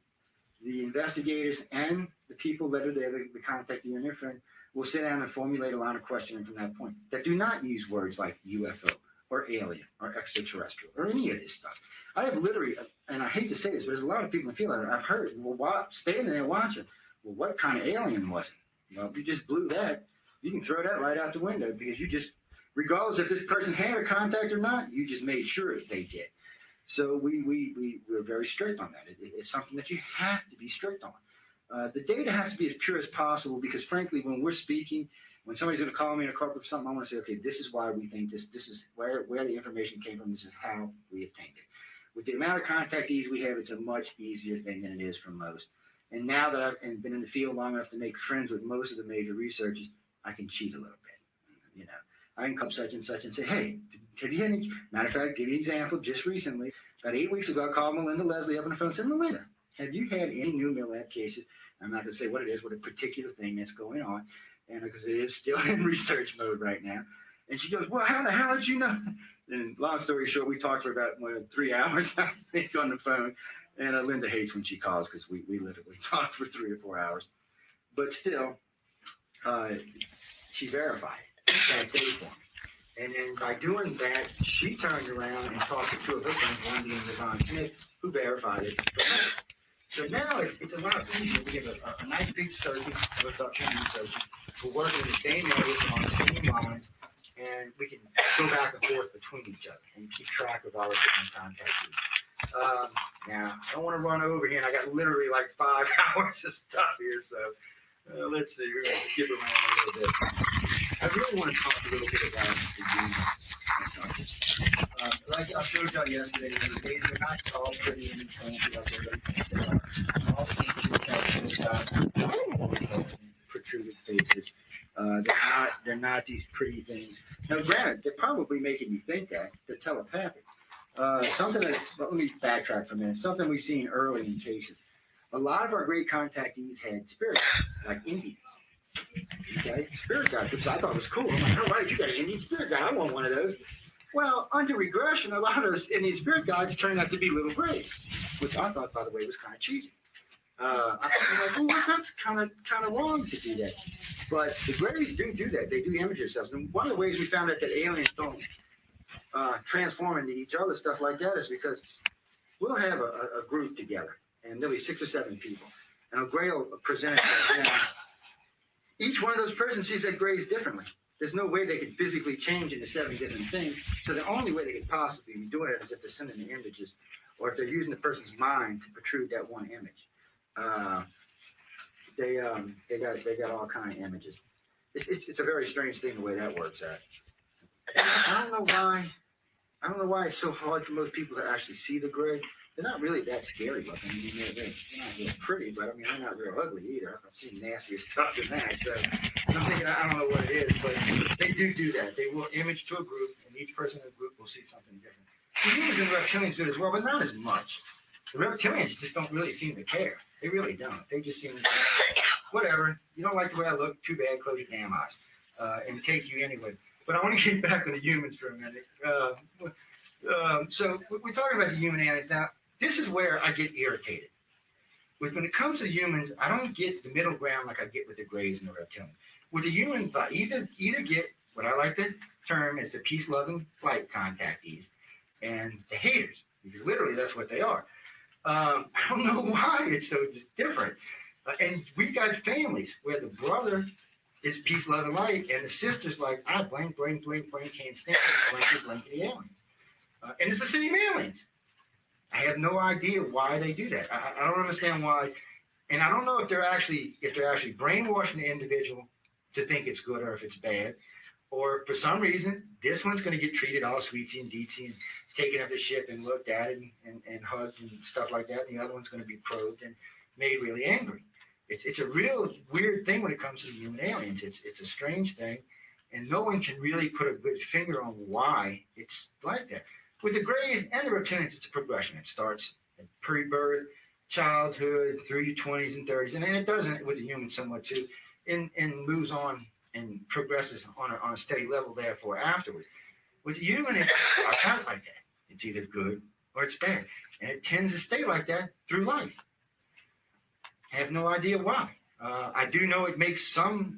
The investigators and the people that are there, the contact you and their friend, will sit down and formulate a line of questioning from that point that do not use words like UFO or alien or extraterrestrial or any of this stuff. I have literally, and I hate to say this, but there's a lot of people in the field I've heard, well, standing there watching, well, what kind of alien was it? Well, if you just blew that, you can throw that right out the window because you just, regardless if this person had a contact or not, you just made sure they did. So we're very strict on that. It's something that you have to be strict on. The data has to be as pure as possible because, frankly, when we're speaking, when somebody's going to call me in a corporate for something, I want to say, okay, this is why we think this. This is where the information came from. This is how we obtained it. With the amount of contactees we have, it's a much easier thing than it is for most. And now that I've been in the field long enough to make friends with most of the major researchers, I can cheat a little bit. You know, I can come such and such and say, hey, have you had any? Matter of fact, give you an example. Just recently, about 8 weeks ago, I called Melinda Leslie up on the phone and said, Melinda, have you had any new MILAB cases? I'm not going to say what it is, what a particular thing that's going on, and because it is still in research mode right now. And she goes, well, how the hell did you know? And long story short, we talked for about 3 hours, I think, on the phone. And Linda hates when she calls because we literally talk for 3 or 4 hours. But still, she verified that data for me. And then by doing that, she turned around and talked to 2 of her friends, one being Yvonne Smith, who verified it. So now it's a lot easier. We have a nice big circuit of abduction researchers. We're working in the same areas on the same lines, and we can go back and forth between each other and keep track of our different contactees. Now, I don't want to run over here, and I got literally like 5 hours of stuff here, so let's see. We're going to skip around a little bit. I really want to talk a little bit about the union. Like I showed y'all yesterday, they're not all pretty and fancy like everybody thinks they are. All protruded faces. They're not these pretty things. Now, granted, they're probably making you think that. They're telepathic. Something that, let me backtrack for a minute. Something we've seen early in cases. A lot of our great contactees had spirit guides, like Indians. Okay, spirit guides, which I thought was cool. I'm like, all right, you got an Indian spirit guide. I want one of those. Well, under regression, a lot of those Indian spirit guides turned out to be little grays, which I thought, by the way, was kind of cheesy. I'm like, well, that's kind of wrong to do that. But the grays do that. They do image themselves. And one of the ways we found out that aliens don't transform into each other, stuff like that, is because we'll have a group together, and there'll be 6 or 7 people. And a gray will present it. Each one of those persons sees that grays differently. There's no way they could physically change into 7 different things. So the only way they could possibly be doing it is if they're sending the images, or if they're using the person's mind to protrude that one image. They got all kind of images. It's a very strange thing the way that works out. I don't know why it's so hard for most people to actually see the gray. They're not really that scary looking. I mean, they're not real pretty, but I mean, they're not real ugly either. I've seen nastier stuff than that. So I'm thinking, I don't know what it is, but they do that. They will image to a group, and each person in the group will see something different. The humans and reptilians do it as well, but not as much. The reptilians just don't really seem to care. They really don't. They just seem to say, whatever. You don't like the way I look? Too bad. Close your damn eyes. And take you anyway. But I want to get back to the humans for a minute. So we're talking about the human aliens. Now, this is where I get irritated. When it comes to humans, I don't get the middle ground like I get with the grays and the reptilians. With the humans, I either get what I like to term as the peace-loving flight contactees and the haters, because literally that's what they are. I don't know why it's so different. And we've got families where the brother is peace, love, and light, and the sister's like, blank, can't stand it, blank the aliens. And it's the same aliens. I have no idea why they do that. I don't understand why, and I don't know if they're actually brainwashing the individual to think it's good or if it's bad, or for some reason this one's going to get treated all sweetie and deetsy and taken up the ship and looked at and hugged and stuff like that, and the other one's going to be probed and made really angry. It's a real weird thing when it comes to the human aliens. It's a strange thing, and no one can really put a good finger on why it's like that. With the Greys and the reptilians, it's a progression. It starts at pre-birth, childhood, through your 20s and 30s, and it doesn't with the humans somewhat too, and moves on and progresses on a steady level therefore afterwards. With the human, it starts out like that. It's either good or it's bad, and it tends to stay like that through life. I have no idea why. I do know it makes some.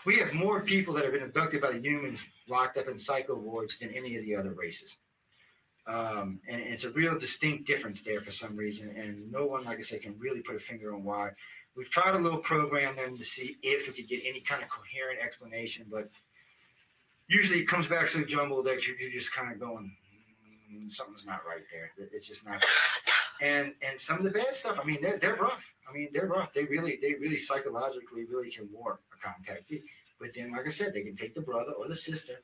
We have more people that have been abducted by the humans locked up in psycho wards than any of the other races. And it's a real distinct difference there for some reason, and no one, like I said, can really put a finger on why. We've tried a little program them to see if we could get any kind of coherent explanation, but usually it comes back so jumbled that you're just kind of going, something's not right there. It's just not. And some of the bad stuff, I mean, they're rough. I mean, they're rough. They really psychologically really can warp a contactee. But then, like I said, they can take the brother or the sister,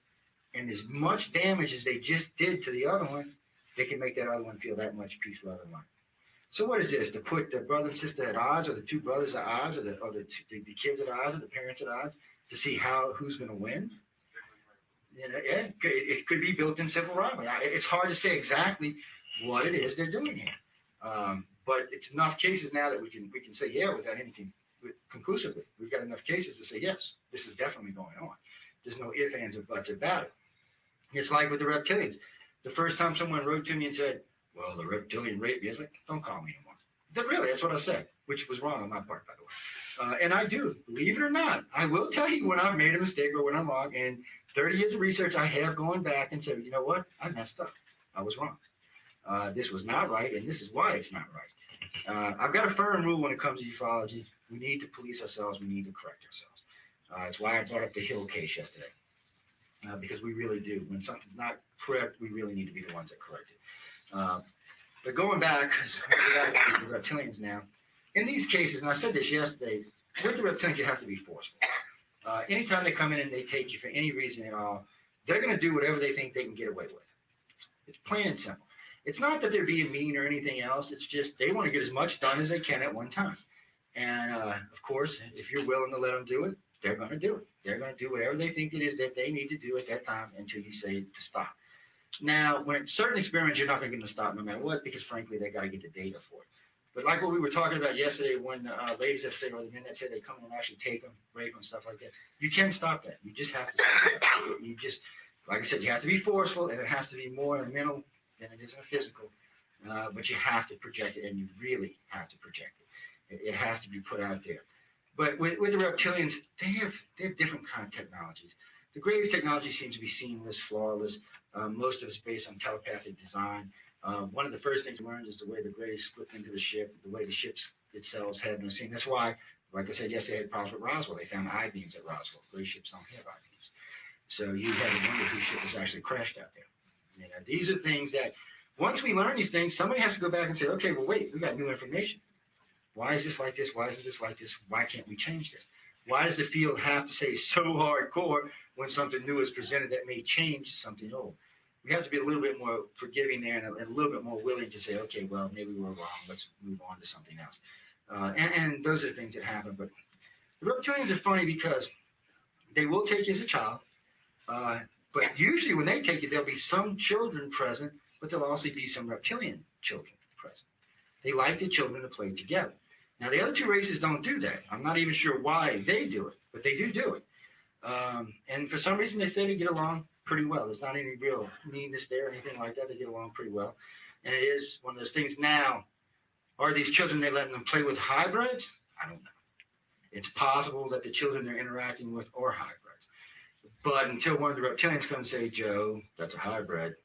and as much damage as they just did to the other one, they can make that other one feel that much peace, love, and light. So what is this? To put the brother and sister at odds, or the two brothers at odds, or the kids at odds, or the parents at odds, to see who's going to win? You know, yeah, it could be built-in civil rivalry. It's hard to say exactly what it is they're doing here, but it's enough cases now that we can say yeah without anything conclusively. We've got enough cases to say yes, this is definitely going on. There's no ifs, ands, or buts about it. It's like with the reptilians. The first time someone wrote to me and said, well, the reptilian raped me, I was like, don't call me anymore. Really, that's what I said, which was wrong on my part, by the way. And I do, believe it or not, I will tell you when I've made a mistake or when I'm wrong. And 30 years of research, I have gone back and said, you know what, I messed up. I was wrong. This was not right, and this is why it's not right. I've got a firm rule when it comes to ufology. We need to police ourselves. We need to correct ourselves. It's why I brought up the Hill case yesterday. Because we really do. When something's not correct, we really need to be the ones that correct it. But going back to the reptilians now, in these cases, and I said this yesterday, with the reptilians, you have to be forceful. Anytime they come in and they take you for any reason at all, they're going to do whatever they think they can get away with. It's plain and simple. It's not that they're being mean or anything else. It's just they want to get as much done as they can at one time. And, of course, if you're willing to let them do it, they're going to do it. They're going to do whatever they think it is that they need to do at that time until you say to stop. Now, when certain experiments, you're not going to get them to stop no matter what, because, frankly, they got to get the data for it. But like what we were talking about yesterday, when ladies that say, or the men that say they come in and actually take them, rape them, stuff like that, you can stop that. You just have to stop that. You just, like I said, you have to be forceful, and it has to be more in a mental than it is in a physical. But you have to project it, and you really have to project it. It has to be put out there. But with the reptilians, they have different kind of technologies. The Greys technology seems to be seamless, flawless. Most of it's based on telepathic design. One of the first things we learned is the way the Greys slipped into the ship, the way the ships themselves had no seen. That's why, like I said yesterday, they had problems with Roswell. They found I-beams at Roswell. Grey ships don't have I-beams. So you had to wonder whose ship was actually crashed out there. You know, these are things that, once we learn these things, somebody has to go back and say, okay, well, wait, we got new information. Why is this like this? Why isn't this like this? Why can't we change this? Why does the field have to say so hardcore when something new is presented that may change something old? We have to be a little bit more forgiving there and a little bit more willing to say, okay, well, maybe we're wrong. Let's move on to something else. And those are things that happen. But the reptilians are funny because they will take you as a child. But usually when they take you, there'll be some children present, but there'll also be some reptilian children present. They like the children to play together. Now, the other two races don't do that. I'm not even sure why they do it, but they do it. And for some reason, they say they get along pretty well. There's not any real meanness there or anything like that. They get along pretty well. And it is one of those things now, are these children, they letting them play with hybrids? I don't know. It's possible that the children they're interacting with are hybrids. But until one of the reptilians comes and say, Joe, that's a hybrid,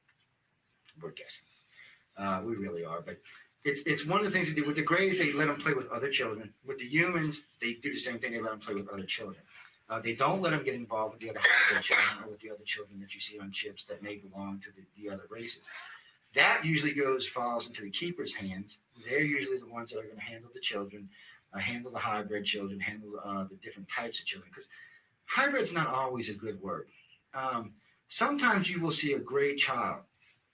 we're guessing. We really are. But it's one of the things they do. With the Greys, they let them play with other children. With the humans, they do the same thing. They let them play with other children. They don't let them get involved with the other hybrid children or with the other children that you see on ships that may belong to the other races. That usually falls into the keeper's hands. They're usually the ones that are going to handle the children, handle the hybrid children, handle the different types of children. Because hybrid's not always a good word. Sometimes you will see a gray child.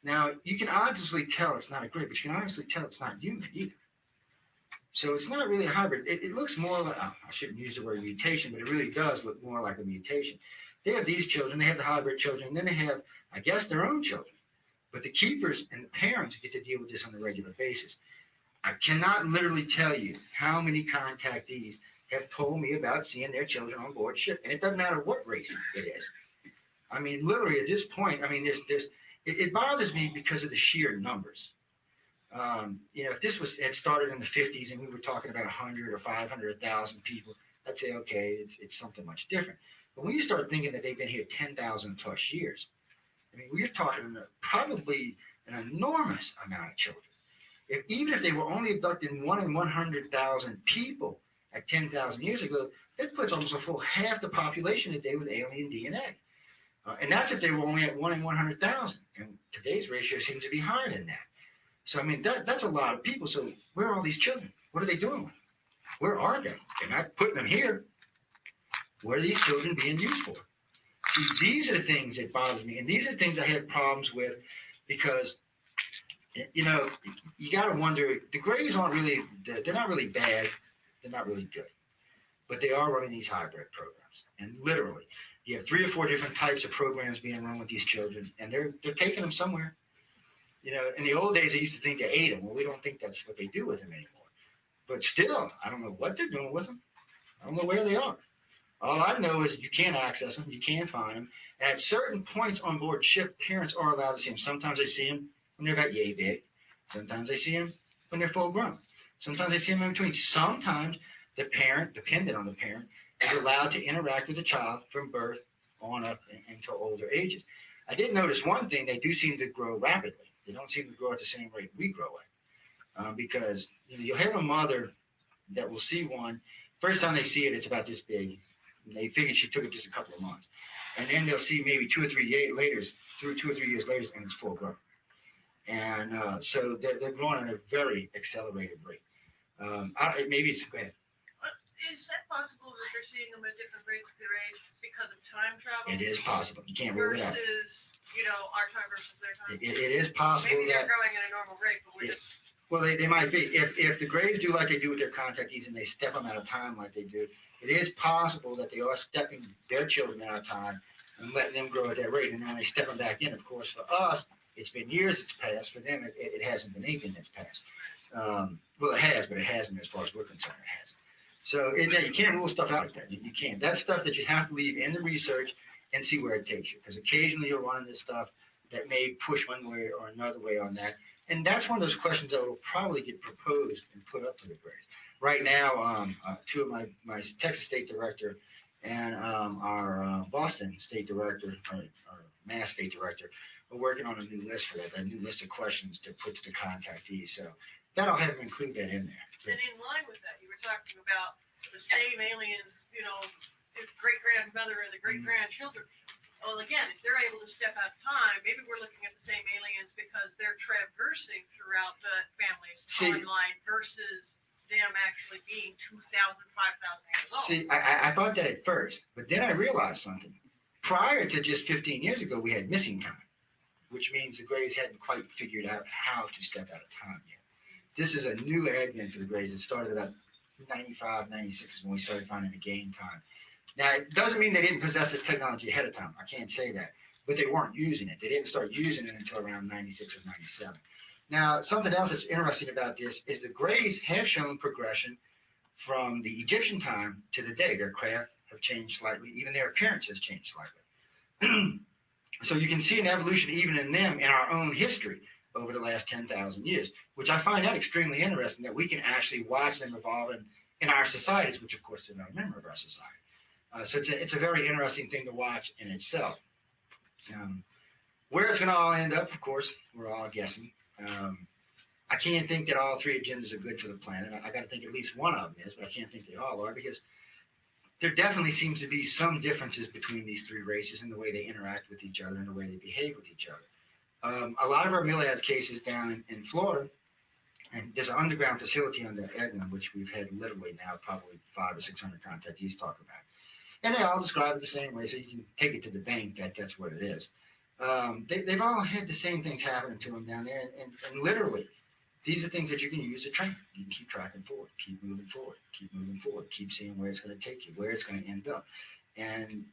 Now, you can obviously tell it's not a gray, but you can obviously tell it's not human either. So it's not really a hybrid. It looks more like, I shouldn't use the word mutation, but it really does look more like a mutation. They have these children, they have the hybrid children, and then they have, I guess, their own children. But the keepers and the parents get to deal with this on a regular basis. I cannot literally tell you how many contactees have told me about seeing their children on board ship, and it doesn't matter what race it is. I mean, literally at this point, I mean, it bothers me because of the sheer numbers. If this had started in the 50s and we were talking about 100 or 500, 1,000 people, I'd say, okay, it's something much different. But when you start thinking that they've been here 10,000 plus years, I mean, we're talking probably an enormous amount of children. Even if they were only abducting 1 in 100,000 people at 10,000 years ago, that puts almost a full half the population today with alien DNA. And that's if they were only at 1 in 100,000. And today's ratio seems to be higher than that. So, I mean, that's a lot of people. So where are all these children? What are they doing with them? Where are they? They're not putting them here. What are these children being used for? See, these are the things that bother me. And these are the things I have problems with because, you got to wonder, the Greys aren't really, they're not really bad. They're not really good. But they are running these hybrid programs. And literally, you have 3 or 4 different types of programs being run with these children, and they're taking them somewhere. In the old days, they used to think they ate them. Well, we don't think that's what they do with them anymore. But still, I don't know what they're doing with them. I don't know where they are. All I know is you can't access them. You can't find them. And at certain points on board ship, parents are allowed to see them. Sometimes they see them when they're about yay big. Sometimes they see them when they're full grown. Sometimes they see them in between. Sometimes the parent, dependent on the parent, is allowed to interact with the child from birth on up until older ages. I did notice one thing. They do seem to grow rapidly. They don't seem to grow at the same rate we grow at. Because you'll have a mother that will see one. First time they see it, it's about this big. And they figured she took it just a couple of months. And then they'll see maybe 2 or 3 years later, and it's full grown. And so they're growing at a very accelerated rate. Maybe it's, go ahead. Is that possible that they're seeing them at different rates of their age because of time travel? It is possible. You can't rule it out. Versus, our time versus their time. It is possible. Maybe they're growing at a normal rate, but we're just... Well, they might be. If the Greys do like they do with their contactees and they step them out of time like they do, it is possible that they are stepping their children out of time and letting them grow at that rate, and then they step them back in. Of course, for us, it's been years it's passed. For them, it hasn't been anything that's passed. Well, it has, but it hasn't as far as we're concerned. It hasn't. So you can't rule stuff out like that. You can't. That's stuff that you have to leave in the research and see where it takes you. Because occasionally you'll run into stuff that may push one way or another way on that. And that's one of those questions that will probably get proposed and put up to the Greys. Right now, 2 of my Texas State Director and our Boston State Director, or Mass State Director, are working on a new list for that, a new list of questions to put to the contactees. So that'll have them include that in there. And in line with that, you were talking about the same aliens, the great-grandmother and the great-grandchildren. Well, again, if they're able to step out of time, maybe we're looking at the same aliens because they're traversing throughout the family's timeline versus them actually being 2,000, 5,000 years old. See, I thought that at first, but then I realized something. Prior to just 15 years ago, we had missing time, which means the Greys hadn't quite figured out how to step out of time yet. This is a new advent for the Greys. It started about 95, 96 is when we started finding the gain time. Now, it doesn't mean they didn't possess this technology ahead of time. I can't say that. But they weren't using it. They didn't start using it until around 96 or 97. Now, something else that's interesting about this is the Greys have shown progression from the Egyptian time to the day. Their craft have changed slightly. Even their appearance has changed slightly. So you can see an evolution even in them in our own history over the last 10,000 years, which I find that extremely interesting, that we can actually watch them evolve in our societies, which, of course, they're not a member of our society. So it's a very interesting thing to watch in itself. Where it's going to all end up, of course, we're all guessing. I can't think that all 3 agendas are good for the planet. I got to think at least one of them is, but I can't think they all are, because there definitely seems to be some differences between these 3 races in the way they interact with each other and the way they behave with each other. A lot of our Milad cases down in Florida, and there's an underground facility under Edna, which we've had literally now probably 500 or 600 contactees talk about. And they all describe it the same way, so you can take it to the bank that that's what it is. They've all had the same things happening to them down there, and literally, these are things that you can use to train. You can keep tracking forward, keep moving forward, keep seeing where it's going to take you, where it's going to end up. And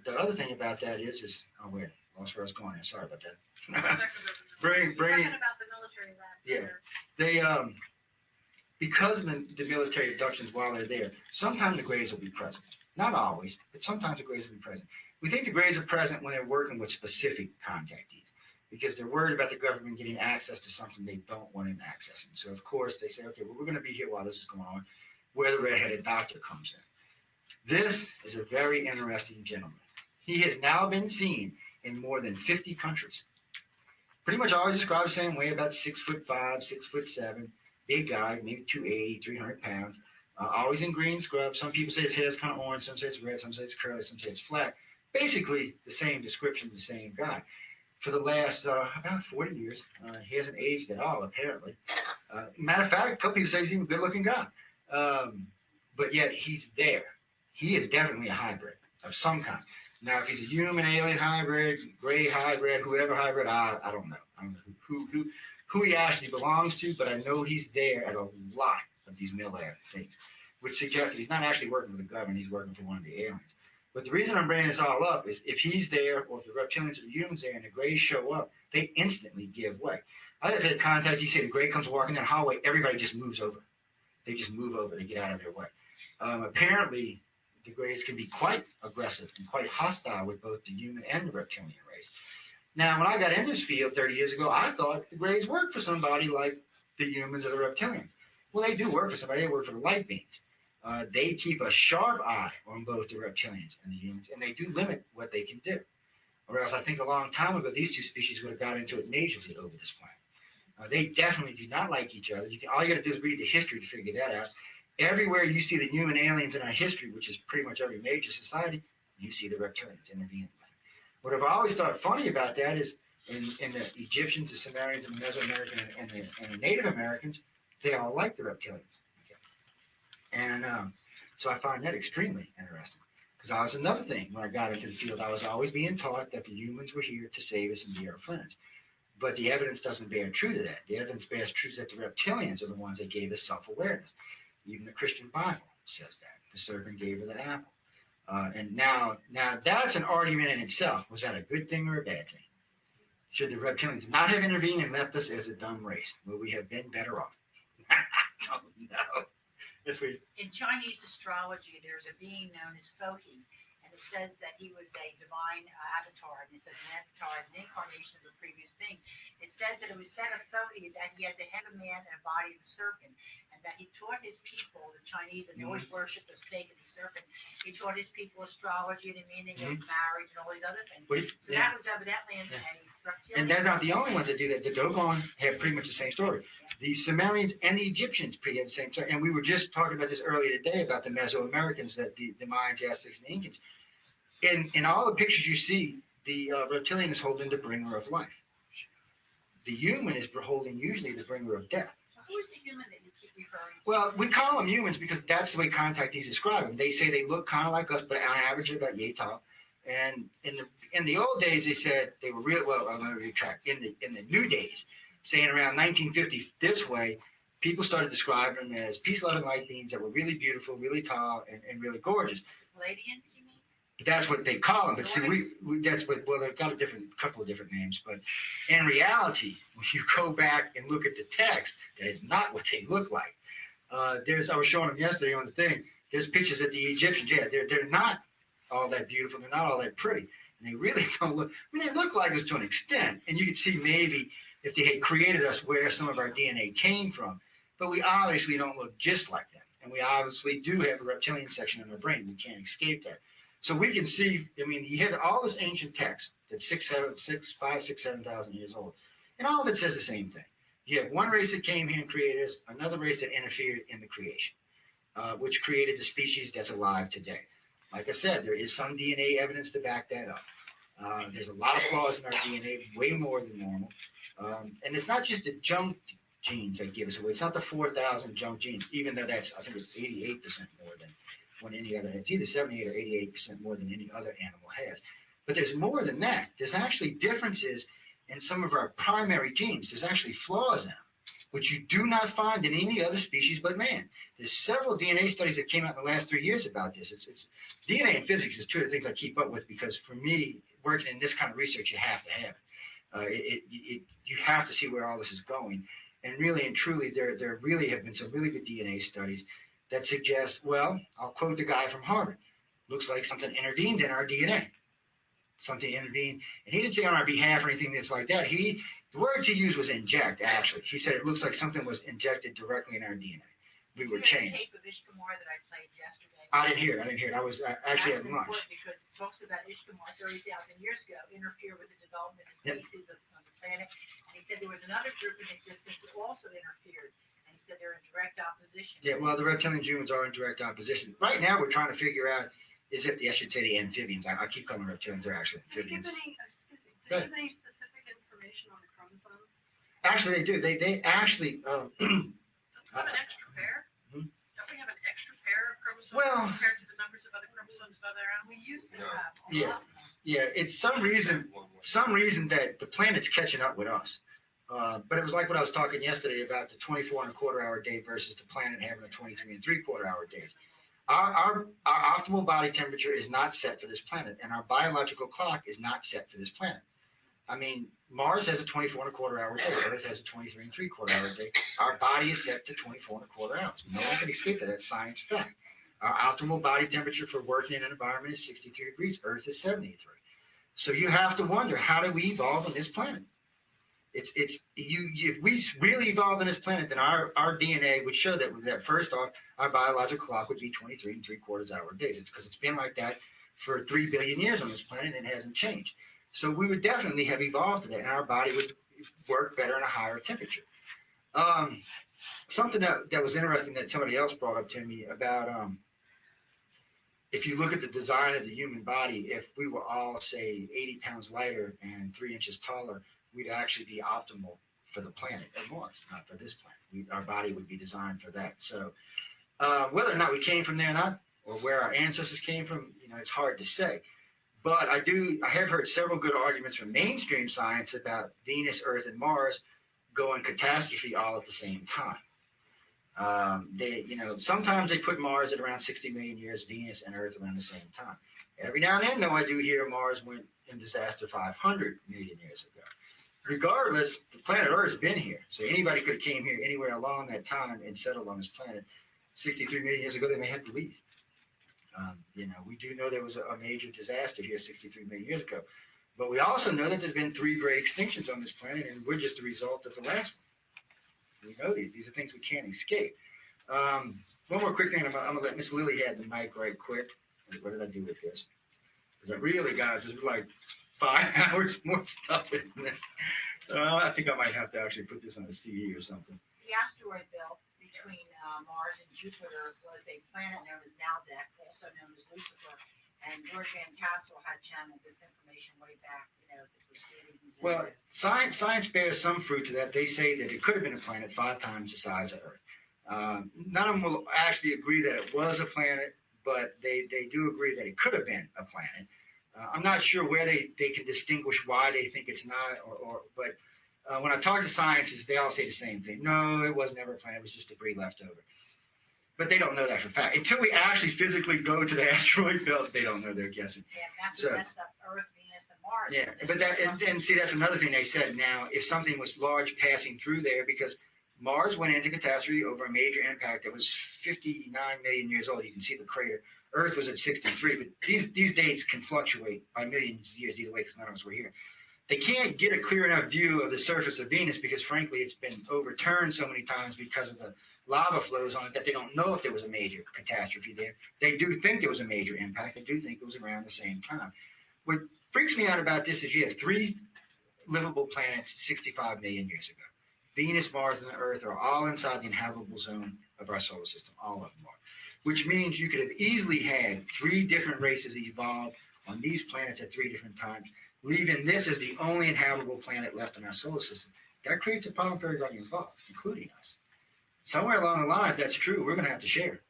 the other thing about that is oh wait, lost where I was going there. Sorry about that. bring Talking about the military labs. Yeah, they because of the military abductions while they're there, sometimes the Greys will be present. Not always, but sometimes the Greys will be present. We think the Greys are present when they're working with specific contactees, because they're worried about the government getting access to something they don't want them accessing. So, of course, they say, okay, well, we're going to be here while this is going on, where the red-headed doctor comes in. This is a very interesting gentleman. He has now been seen in more than 50 countries. Pretty much always described the same way, about 6'5", 6'7", big guy, maybe 280, 300 pounds, always in green scrubs. Some people say his hair is kind of orange, some say it's red, some say it's curly, some say it's flat. Basically, the same description of the same guy. For the last about 40 years, he hasn't aged at all, apparently. Matter of fact, a couple people say he's even a good-looking guy. But yet, he's there. He is definitely a hybrid of some kind. Now, if he's a human-alien hybrid, gray hybrid, whoever hybrid, I don't know. I don't know who he actually belongs to, but I know he's there at a lot of these mill-air things, which suggests that he's not actually working for the government, he's working for one of the aliens. But the reason I'm bringing this all up is if he's there, or if the reptilians or the humans there, and the Greys show up, they instantly give way. I have had contact, you say the Grey comes walking down the hallway, everybody just moves over. They just move over, they get out of their way. Apparently, the Greys can be quite aggressive and quite hostile with both the human and the reptilian race. Now, when I got in this field 30 years ago, I thought the Greys worked for somebody like the humans or the reptilians. Well, they do work for somebody. They work for the light beings. They keep a sharp eye on both the reptilians and the humans, and they do limit what they can do. Or else I think a long time ago, these two species would have got into it majorly over this planet. They definitely do not like each other. All you got to do is read the history to figure that out. Everywhere you see the human aliens in our history, which is pretty much every major society, you see the reptilians intervening. What I've always thought funny about that is in the Egyptians, the Sumerians, and the Mesoamerican, and the Native Americans, they all like the reptilians. Okay. And so I find that extremely interesting. Because that was another thing when I got into the field. I was always being taught that the humans were here to save us and be our friends. But the evidence doesn't bear true to that. The evidence bears true that the reptilians are the ones that gave us self-awareness. Even the Christian Bible says that. The serpent gave her the apple. And now that's an argument in itself. Was that a good thing or a bad thing? Should the reptilians not have intervened and left us as a dumb race? Would we have been better off? I don't know. Yes, we. In Chinese astrology, there's a being known as Fohi, and it says that he was a divine avatar, and it says an avatar is an incarnation of the previous being. It says that it was said of Fohi that he had the head of man and a body of a serpent, and that he taught his people, the Chinese, and they always worshipped the snake and the serpent. He taught his people astrology and the meaning of marriage and all these other things. So that was evidently a reptilian. And they're not the only ones that do that. The Dogon have pretty much the same story. The Sumerians and the Egyptians pretty have the same story. And we were just talking about this earlier today about the Mesoamericans, that the Mayans, Aztecs, and the Incans. In all the pictures you see, the reptilian is holding the bringer of life. The human is holding usually the bringer of death. Who is the human that you keep referring to? Well, we call them humans because that's the way contactees describe them. They say they look kind of like us, but on average about yay tall. And in the old days, they said they were real. Well, I'm going to retract. In the new days, saying around 1950 this way, people started describing them as peace-loving light beings that were really beautiful, really tall, and really gorgeous. Palladians, you mean? That's what they call them. But see, that's what. Well, they've got a couple of different names. But in reality, when you go back and look at the text, that is not what they look like. I was showing them yesterday on the thing. There's pictures of the Egyptians. Yeah, they're not all that beautiful. They're not all that pretty. And they really don't look. I mean, they look like us to an extent. And you could see maybe if they had created us where some of our DNA came from. But we obviously don't look just like them. And we obviously do have a reptilian section in our brain. We can't escape that. So we can see, I mean, you have all this ancient text that's 7,000 years old. And all of it says the same thing. You have one race that came here and created us, another race that interfered in the creation, which created the species that's alive today. Like I said, there is some DNA evidence to back that up. There's a lot of flaws in our DNA, way more than normal. And it's not just the junk genes that give us away. It's not the 4,000 junk genes, even though that's, I think it's 88% more than when any other, it's either 78 or 88% more than any other animal has. But there's more than that. There's actually differences in some of our primary genes. There's actually flaws in them. which you do not find in any other species but man. There's several DNA studies that came out in the last 3 years about this. It's DNA and physics is two of the things I keep up with because for me, working in this kind of research, you have to have it. You have to see where all this is going. And really and truly, there really have been some really good DNA studies that suggest, well, I'll quote the guy from Harvard, looks like something intervened in our DNA. Something intervened, and he didn't say on our behalf or anything that's like that. The words he used was inject, actually. He said it looks like something was injected directly in our DNA. We were changed. Tape of Ishkamar that I played yesterday. I didn't hear it. I was actually at lunch. Important because it talks about Ishkamar 30,000 years ago interfere with the development of species of the planet. And he said there was another group in existence that also interfered. And he said they're in direct opposition. Yeah, well, the reptilians and humans are in direct opposition. Right now, we're trying to figure out I should say the amphibians. I keep calling them reptilians. They're actually amphibians. Do you have any specific information on the chromosomes? Actually, they do. They actually. Don't we have an extra pair? Hmm? Don't we have an extra pair of chromosomes Well, compared to the numbers of other chromosomes of other animals? We used to have a Yeah. lot more. Yeah, it's some reason that the planet's catching up with us. But it was like what I was talking yesterday about the 24 1/4 hour day versus the planet having a 23 3/4 hour days. Our optimal body temperature is not set for this planet, and our biological clock is not set for this planet. I mean, Mars has a 24 1/4 hour day. Earth has a 23 3/4 hour day. Our body is set to 24 1/4 hours. No one can escape that. That's science fact. Our optimal body temperature for working in an environment is 63 degrees. Earth is 73. So you have to wonder, how did we evolve on this planet? If we really evolved on this planet, then our DNA would show that first off, our biological clock would be 23 3/4 hour days. It's because it's been like that for 3 billion years on this planet and it hasn't changed. So we would definitely have evolved to that, and our body would work better in a higher temperature. Something that was interesting that somebody else brought up to me about if you look at the design of the human body, if we were all, say, 80 pounds lighter and 3 inches taller, we'd actually be optimal for the planet of Mars, not for this planet. Our body would be designed for that. So whether or not we came from there or not, or where our ancestors came from, it's hard to say. But I have heard several good arguments from mainstream science about Venus, Earth, and Mars going catastrophe all at the same time. Sometimes they put Mars at around 60 million years, Venus and Earth around the same time. Every now and then, though, I do hear Mars went in disaster 500 million years ago. Regardless, the planet Earth's been here, so anybody could have came here anywhere along that time and settled on this planet. 63 million years ago, they may have to leave. We do know there was a major disaster here 63 million years ago, but we also know that there's been 3 great extinctions on this planet, and we're just the result of the last one. We know these are things we can't escape. One more quick thing, I'm going to let Miss Lily have the mic right quick. What did I do with this? Because I really, guys, there's like 5 hours more stuff in this. I think I might have to actually put this on a CD or something. The asteroid belt between Mars and Jupiter was a planet known as Naldak, also known as Lucifer, and George Van Tassel had channeled this information way back, the proceedings. Well, science bears some fruit to that. They say that it could have been a planet 5 times the size of Earth. None of them will actually agree that it was a planet, but they do agree that it could have been a planet. I'm not sure where they can distinguish why they think it's not, but when I talk to scientists, they all say the same thing. No, it was never a planet. It was just debris left over. But they don't know that for a fact. Until we actually physically go to the asteroid belt, they don't know. They're guessing. Yeah, that's what messed up Earth, Venus, and Mars. Yeah, but that's another thing they said. Now, if something was large passing through there, because Mars went into catastrophe over a major impact that was 59 million years old. You can see the crater. Earth was at 63, but these dates can fluctuate by millions of years either way because none of us were here. They can't get a clear enough view of the surface of Venus because, frankly, it's been overturned so many times because of the lava flows on it that they don't know if there was a major catastrophe there. They do think there was a major impact. They do think it was around the same time. What freaks me out about this is you have 3 livable planets 65 million years ago. Venus, Mars, and the Earth are all inside the inhabitable zone of our solar system. All of them are. Which means you could have easily had 3 different races evolve on these planets at 3 different times, leaving this as the only inhabitable planet left in our solar system. That creates a problem for everybody involved, including us. Somewhere along the line, if that's true, we're going to have to share.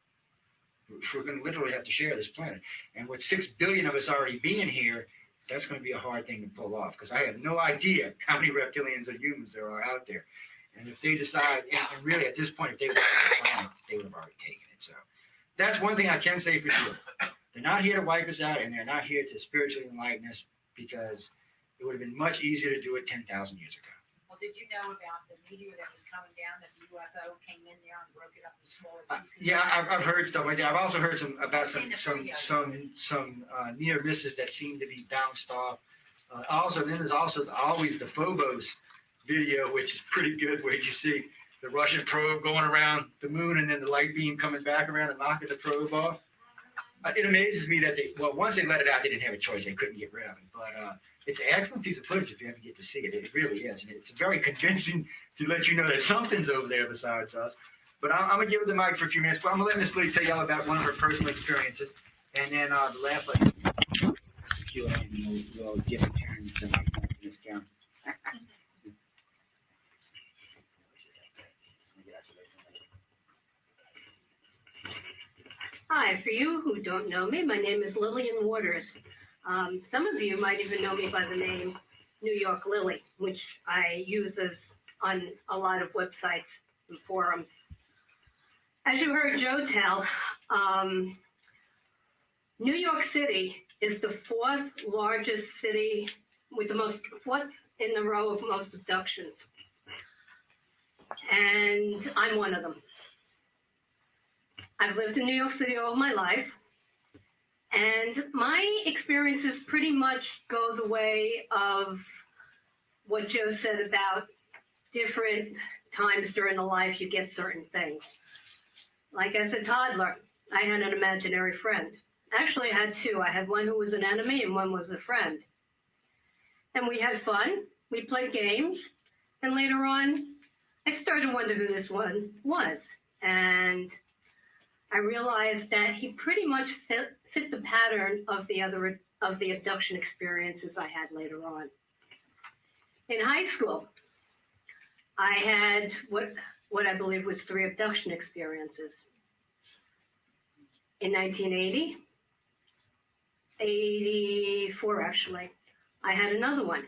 We're going to literally have to share this planet. And with 6 billion of us already being here, that's going to be a hard thing to pull off because I have no idea how many reptilians or humans there are out there. And if they decide, and really at this point, if they would have planned it, they would have already taken it. So that's one thing I can say for sure. They're not here to wipe us out, and they're not here to spiritually enlighten us, because it would have been much easier to do it 10,000 years ago. Well, did you know about the meteor that was coming down, that the UFO came in there and broke it up in smaller pieces? Yeah, I've heard stuff like that. I've also heard about some near misses that seem to be bounced off. Then there's also always the Phobos video, which is pretty good, where you see the Russian probe going around the moon and then the light beam coming back around and knocking the probe off. It amazes me that once they let it out, they didn't have a choice. They couldn't get rid of it. But it's an excellent piece of footage if you ever get to see it. It really is. And it's very convincing to let you know that something's over there besides us. But I'm going to give it the mic for a few minutes. But I'm going to let Miss Lee tell y'all about one of her personal experiences. And then the last one, Q&A, and we'll give it turn to Miss Karen. Hi, for you who don't know me, my name is Lillian Waters. Some of you might even know me by the name New York Lily, which I use on a lot of websites and forums. As you heard Joe tell, New York City is the fourth largest city with fourth in the row of most abductions. And I'm one of them. I've lived in New York City all my life, and my experiences pretty much go the way of what Joe said about different times during the life you get certain things. Like as a toddler, I had an imaginary friend. Actually, I had two. I had one who was an enemy and one was a friend. And we had fun. We played games. And later on, I started to wonder who this one was. And I realized that he pretty much fit the pattern of the abduction experiences I had later on. In high school, I had what I believe was 3 abduction experiences. In 1980, 84 actually, I had another one.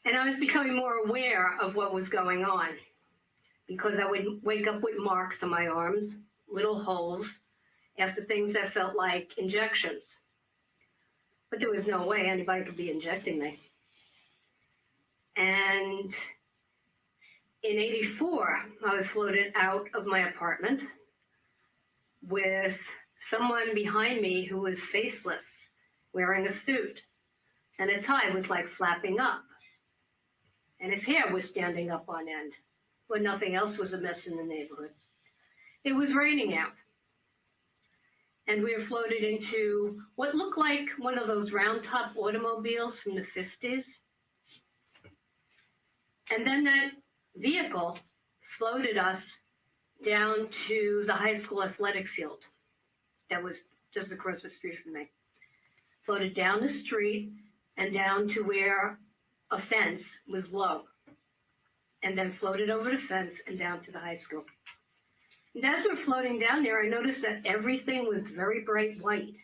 And I was becoming more aware of what was going on, because I would wake up with marks on my arms, little holes, after things that felt like injections. But there was no way anybody could be injecting me. And in 84, I was floated out of my apartment with someone behind me who was faceless, wearing a suit. And his tie was like flapping up. And his hair was standing up on end, but nothing else was amiss in the neighborhood. It was raining out, and we were floated into what looked like one of those round-top automobiles from the 50s. And then that vehicle floated us down to the high school athletic field that was just across the street from me. Floated down the street and down to where a fence was low, and then floated over the fence and down to the high school. And as we're floating down there, I noticed that everything was very bright white.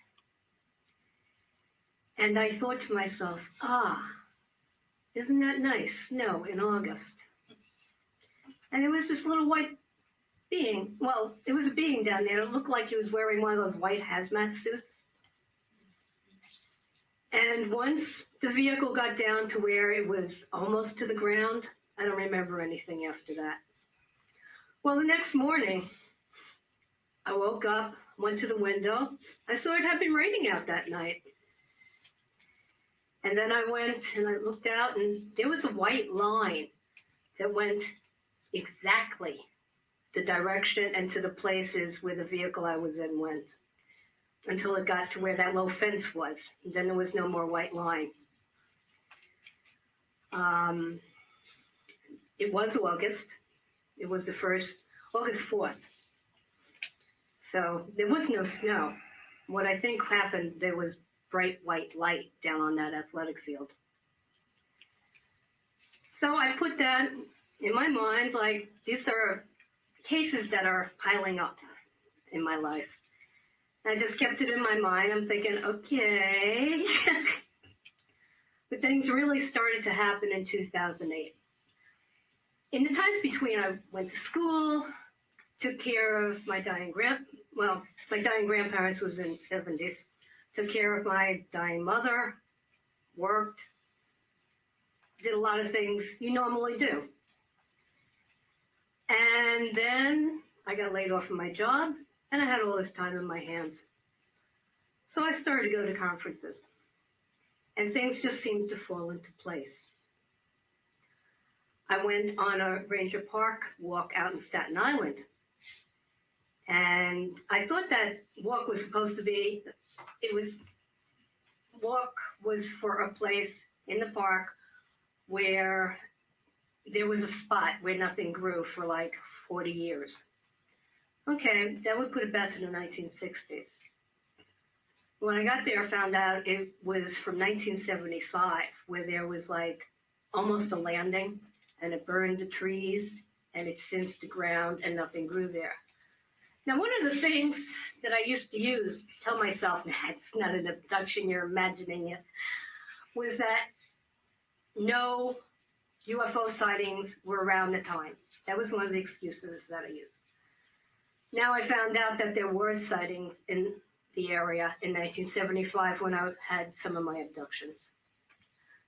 And I thought to myself, isn't that nice, snow in August? And there was this little white being. Well, it was a being down there. It looked like he was wearing one of those white hazmat suits. And once the vehicle got down to where it was almost to the ground, I don't remember anything after that. Well, the next morning, I woke up, went to the window. I saw it had been raining out that night. And then I went and I looked out, and there was a white line that went exactly the direction and to the places where the vehicle I was in went, until it got to where that low fence was. And then there was no more white line. It was August. It was the first, August 4th. So there was no snow. What I think happened, there was bright white light down on that athletic field. So I put that in my mind, like, these are cases that are piling up in my life. I just kept it in my mind. I'm thinking, okay. But things really started to happen in 2008. in the times between, I went to school, took care of my dying my dying grandparents was in the 70s, took care of my dying mother, worked, did a lot of things you normally do. And then I got laid off from my job, and I had all this time in my hands. So I started to go to conferences, and things just seemed to fall into place. I went on a Ranger Park walk out in Staten Island, and I thought that walk was supposed to be, walk was for a place in the park where there was a spot where nothing grew for like 40 years. Okay, that would put it back to the 1960s. When I got there, I found out it was from 1975, where there was like almost a landing, and it burned the trees, and it singed the ground, and nothing grew there. Now, one of the things that I used to use to tell myself, it's not an abduction, you're imagining it, was that no UFO sightings were around the time. That was one of the excuses that I used. Now I found out that there were sightings in the area in 1975 when I had some of my abductions.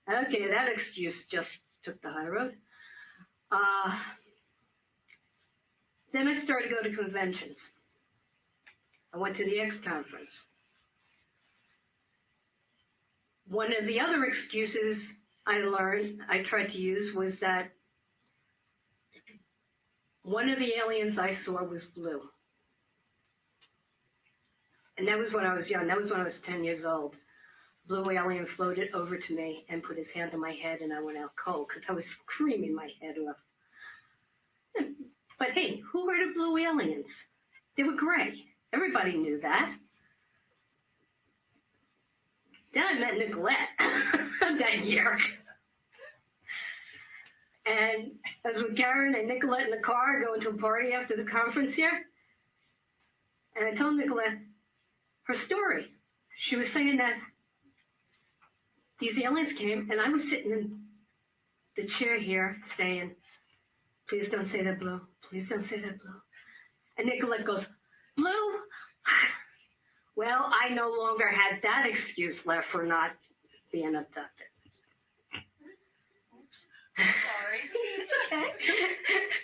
Okay, that excuse just took the high road. Then I started to go to conventions. I went to the X conference. One of the other excuses I tried to use was that one of the aliens I saw was blue. And that was when I was young. That was when I was 10 years old. Blue alien floated over to me and put his hand on my head, and I went out cold because I was screaming my head off. But hey, who heard of blue aliens? They were gray. Everybody knew that. Then I met Nicolette that year. And I was with Karen and Nicolette in the car going to a party after the conference here. And I told Nicolette her story. She was saying that these aliens came, and I was sitting in the chair here saying, please don't say that, blue. Please don't say that, blue. And Nicolette goes, blue? Well, I no longer had that excuse left for not being abducted. Sorry. Okay.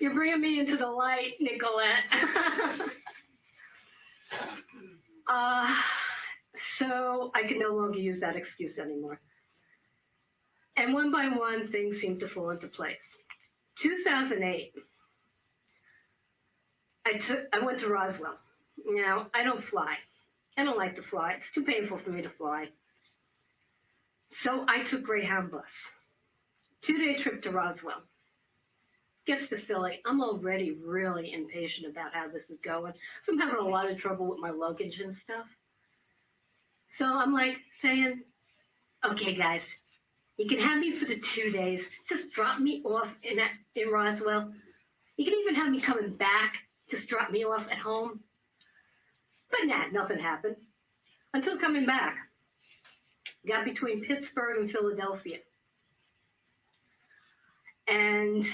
You're bringing me into the light, Nicolette. So I could no longer use that excuse anymore. And one by one, things seemed to fall into place. 2008, I went to Roswell. Now, I don't fly. I don't like to fly. It's too painful for me to fly. So I took Greyhound bus. 2-day trip to Roswell. Gets to Philly. I'm already really impatient about how this is going. So I'm having a lot of trouble with my luggage and stuff. So I'm like saying, okay, guys, you can have me for the 2 days. Just drop me off in Roswell. You can even have me coming back. Just drop me off at home. But nah, nothing happened. Until coming back. Got between Pittsburgh and Philadelphia. And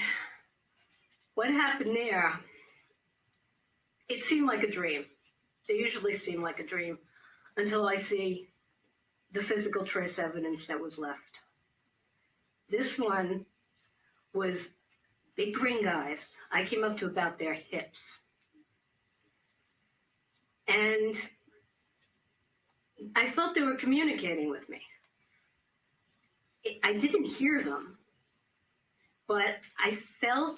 what happened there, it seemed like a dream. They usually seem like a dream until I see the physical trace evidence that was left. This one was big green guys. I came up to about their hips. And I felt they were communicating with me. I didn't hear them, but I felt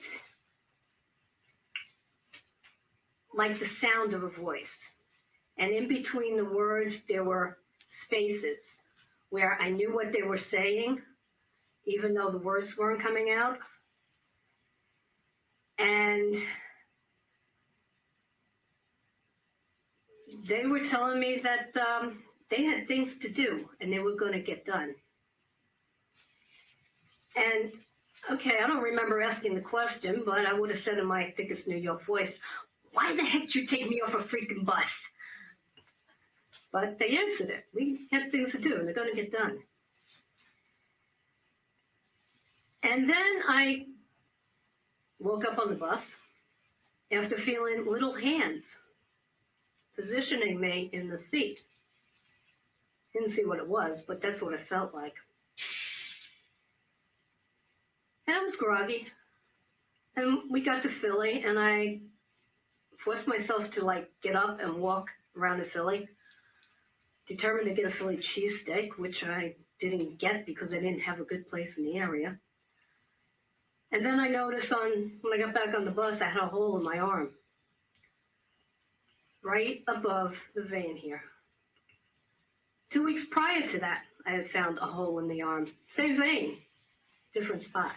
like the sound of a voice. And in between the words, there were spaces where I knew what they were saying, even though the words weren't coming out. And they were telling me that they had things to do and they were going to get done. And, okay, I don't remember asking the question, but I would have said in my thickest New York voice, why the heck did you take me off a freaking bus? But they answered it. We had things to do and they're going to get done. And then I woke up on the bus after feeling little hands positioning me in the seat. Didn't see what it was, but that's what it felt like. And I was groggy. And we got to Philly, and I forced myself to, like, get up and walk around to Philly, determined to get a Philly cheesesteak, which I didn't get because I didn't have a good place in the area. And then I noticed when I got back on the bus, I had a hole in my arm, right above the vein here. 2 weeks prior to that, I had found a hole in the arm. Same vein, different spot.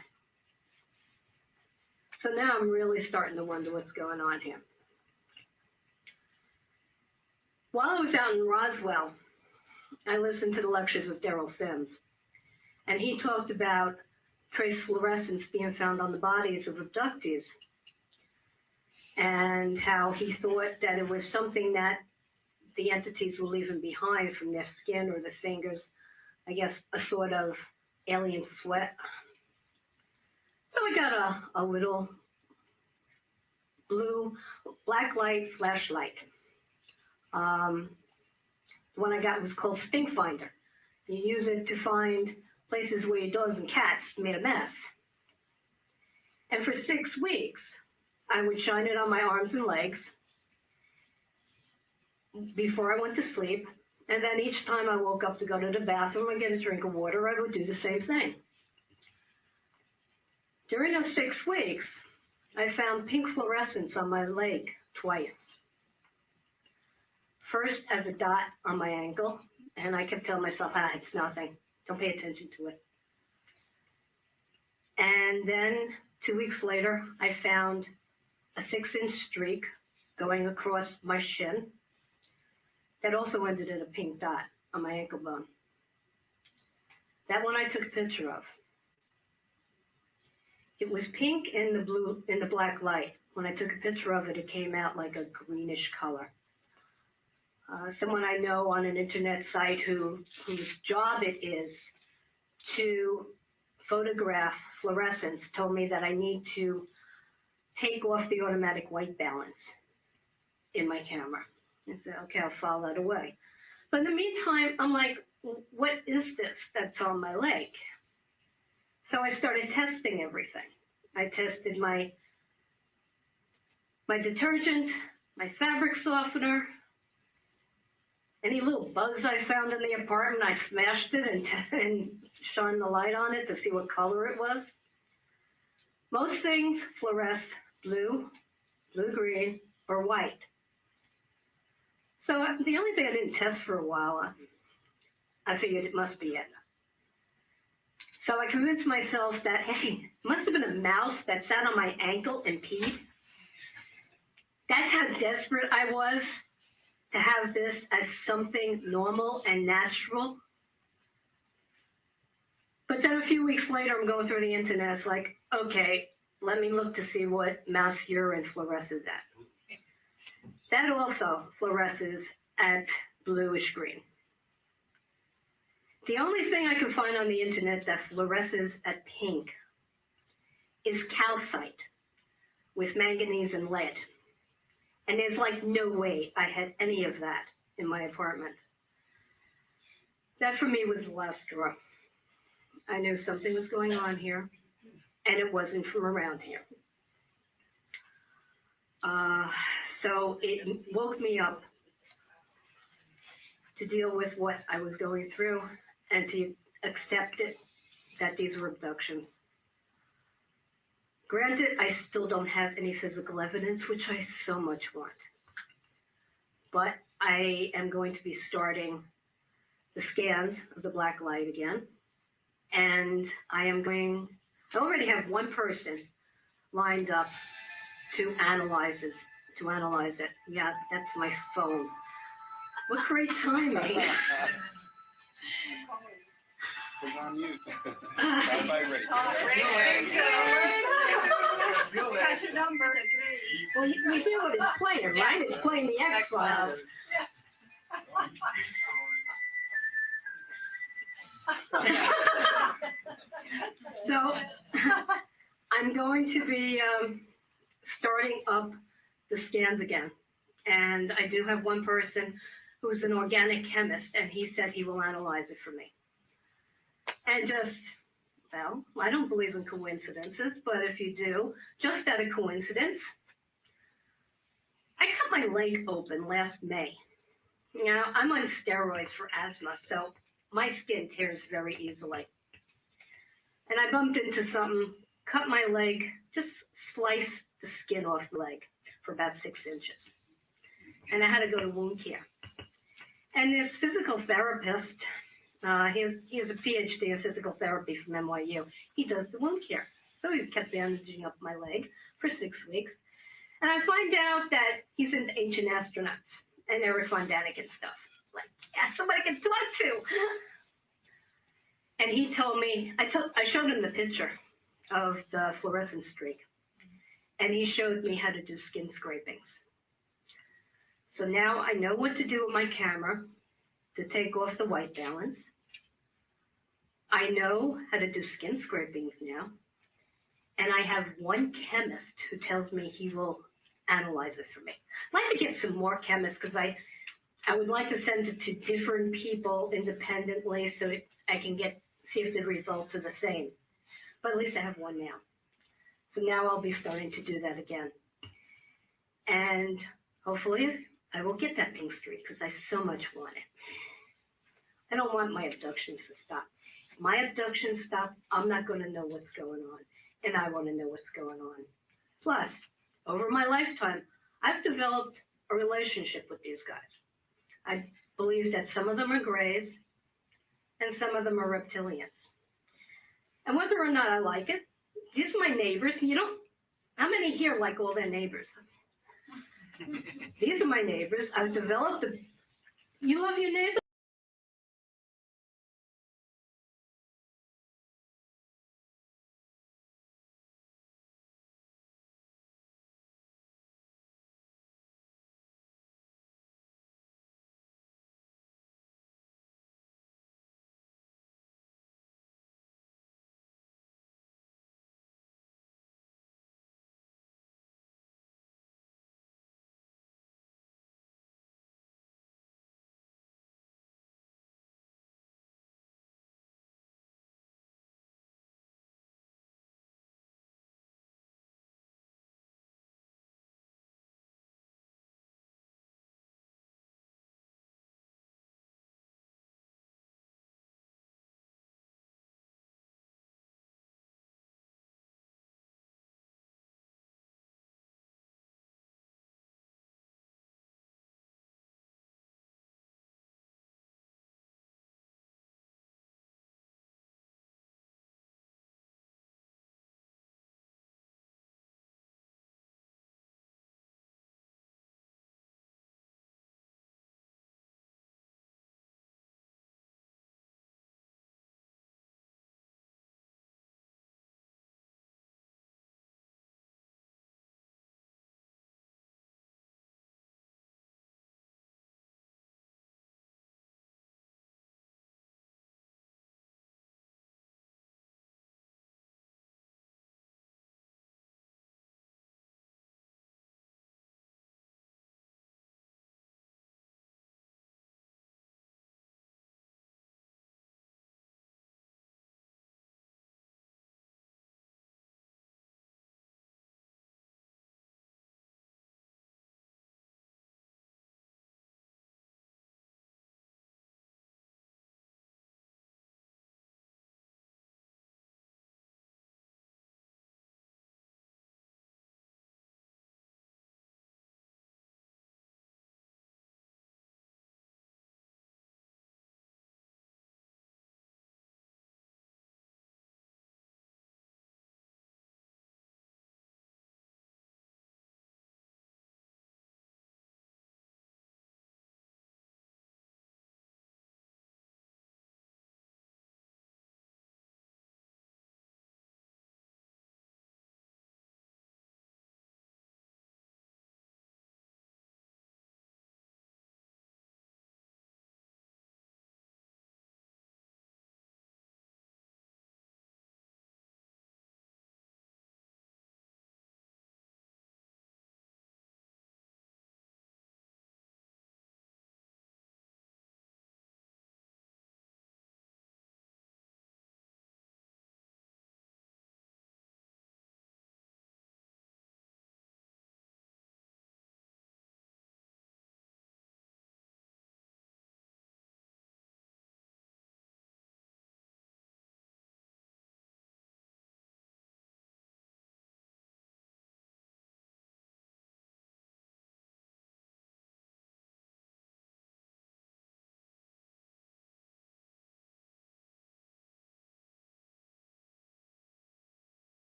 So now I'm really starting to wonder what's going on here. While I was out in Roswell, I listened to the lectures of Daryl Sims, and he talked about trace fluorescence being found on the bodies of abductees, and how he thought that it was something that the entities were leaving behind from their skin or the fingers, I guess a sort of alien sweat. So we got a little black light flashlight. The one I got was called Stink Finder. You use it to find places where your dogs and cats made a mess. And for 6 weeks, I would shine it on my arms and legs before I went to sleep. And then each time I woke up to go to the bathroom and get a drink of water, I would do the same thing. During those 6 weeks, I found pink fluorescence on my leg twice. First as a dot on my ankle, and I kept telling myself, it's nothing. Don't pay attention to it. And then 2 weeks later, I found a 6-inch streak going across my shin that also ended in a pink dot on my ankle bone. That one I took a picture of. It was pink in the black light. When I took a picture of it, it came out like a greenish color. Someone I know on an internet site whose job it is to photograph fluorescence told me that I need to take off the automatic white balance in my camera. I said, okay, I'll file that away. But in the meantime, I'm like, what is this that's on my leg? So I started testing everything. I tested my detergent, my fabric softener, any little bugs I found in the apartment, I smashed it and shined the light on it to see what color it was. Most things fluoresce blue, blue-green, or white. So the only thing I didn't test for a while, I figured it must be it. So I convinced myself that, hey, it must have been a mouse that sat on my ankle and peed. That's how desperate I was to have this as something normal and natural. But then a few weeks later, I'm going through the internet. It's like, okay, let me look to see what mouse urine fluoresces at. That also fluoresces at bluish green. The only thing I can find on the internet that fluoresces at pink is calcite with manganese and lead. And there's like no way I had any of that in my apartment. That for me was the last straw. I knew something was going on here, and it wasn't from around here. So it woke me up to deal with what I was going through and to accept it, that these were abductions. Granted, I still don't have any physical evidence, which I so much want. But I am going to be starting the scans of the black light again. And I already have one person lined up to analyze it. Yeah, that's my phone. What great timing. It's on mute. Vibrate. Got your number. Well, you hear what it's playing, right? It's playing the X-Files. So, I'm I'm going to be starting up the scans again. And I do have one person who's an organic chemist, and he said he will analyze it for me. And just, well, I don't believe in coincidences, but if you do, just out of coincidence, I cut my leg open last May. Now, I'm on steroids for asthma, so my skin tears very easily. And I bumped into something, cut my leg, just sliced the skin off the leg for about 6 inches. And I had to go to wound care. And this physical therapist, he has a PhD in physical therapy from NYU. He does the wound care. So he kept bandaging up my leg for 6 weeks. And I find out that he's into ancient astronauts and Eric Von Däniken and stuff. Like, yeah, somebody I can talk to. And he told me, I showed him the picture of the fluorescent streak. And he showed me how to do skin scrapings. So now I know what to do with my camera to take off the white balance. I know how to do skin scrapings now. And I have one chemist who tells me he will analyze it for me. I'd like to get some more chemists because I would like to send it to different people independently so I can see if the results are the same. But at least I have one now. So now I'll be starting to do that again. And hopefully I will get that pink streak because I so much want it. I don't want my abductions to stop. If my abductions stop, I'm not going to know what's going on. And I want to know what's going on. Plus, over my lifetime, I've developed a relationship with these guys. I believe that some of them are grays and some of them are reptilians. And whether or not I like it, these are my neighbors. How many here like all their neighbors? These are my neighbors. I've developed you love your neighbors?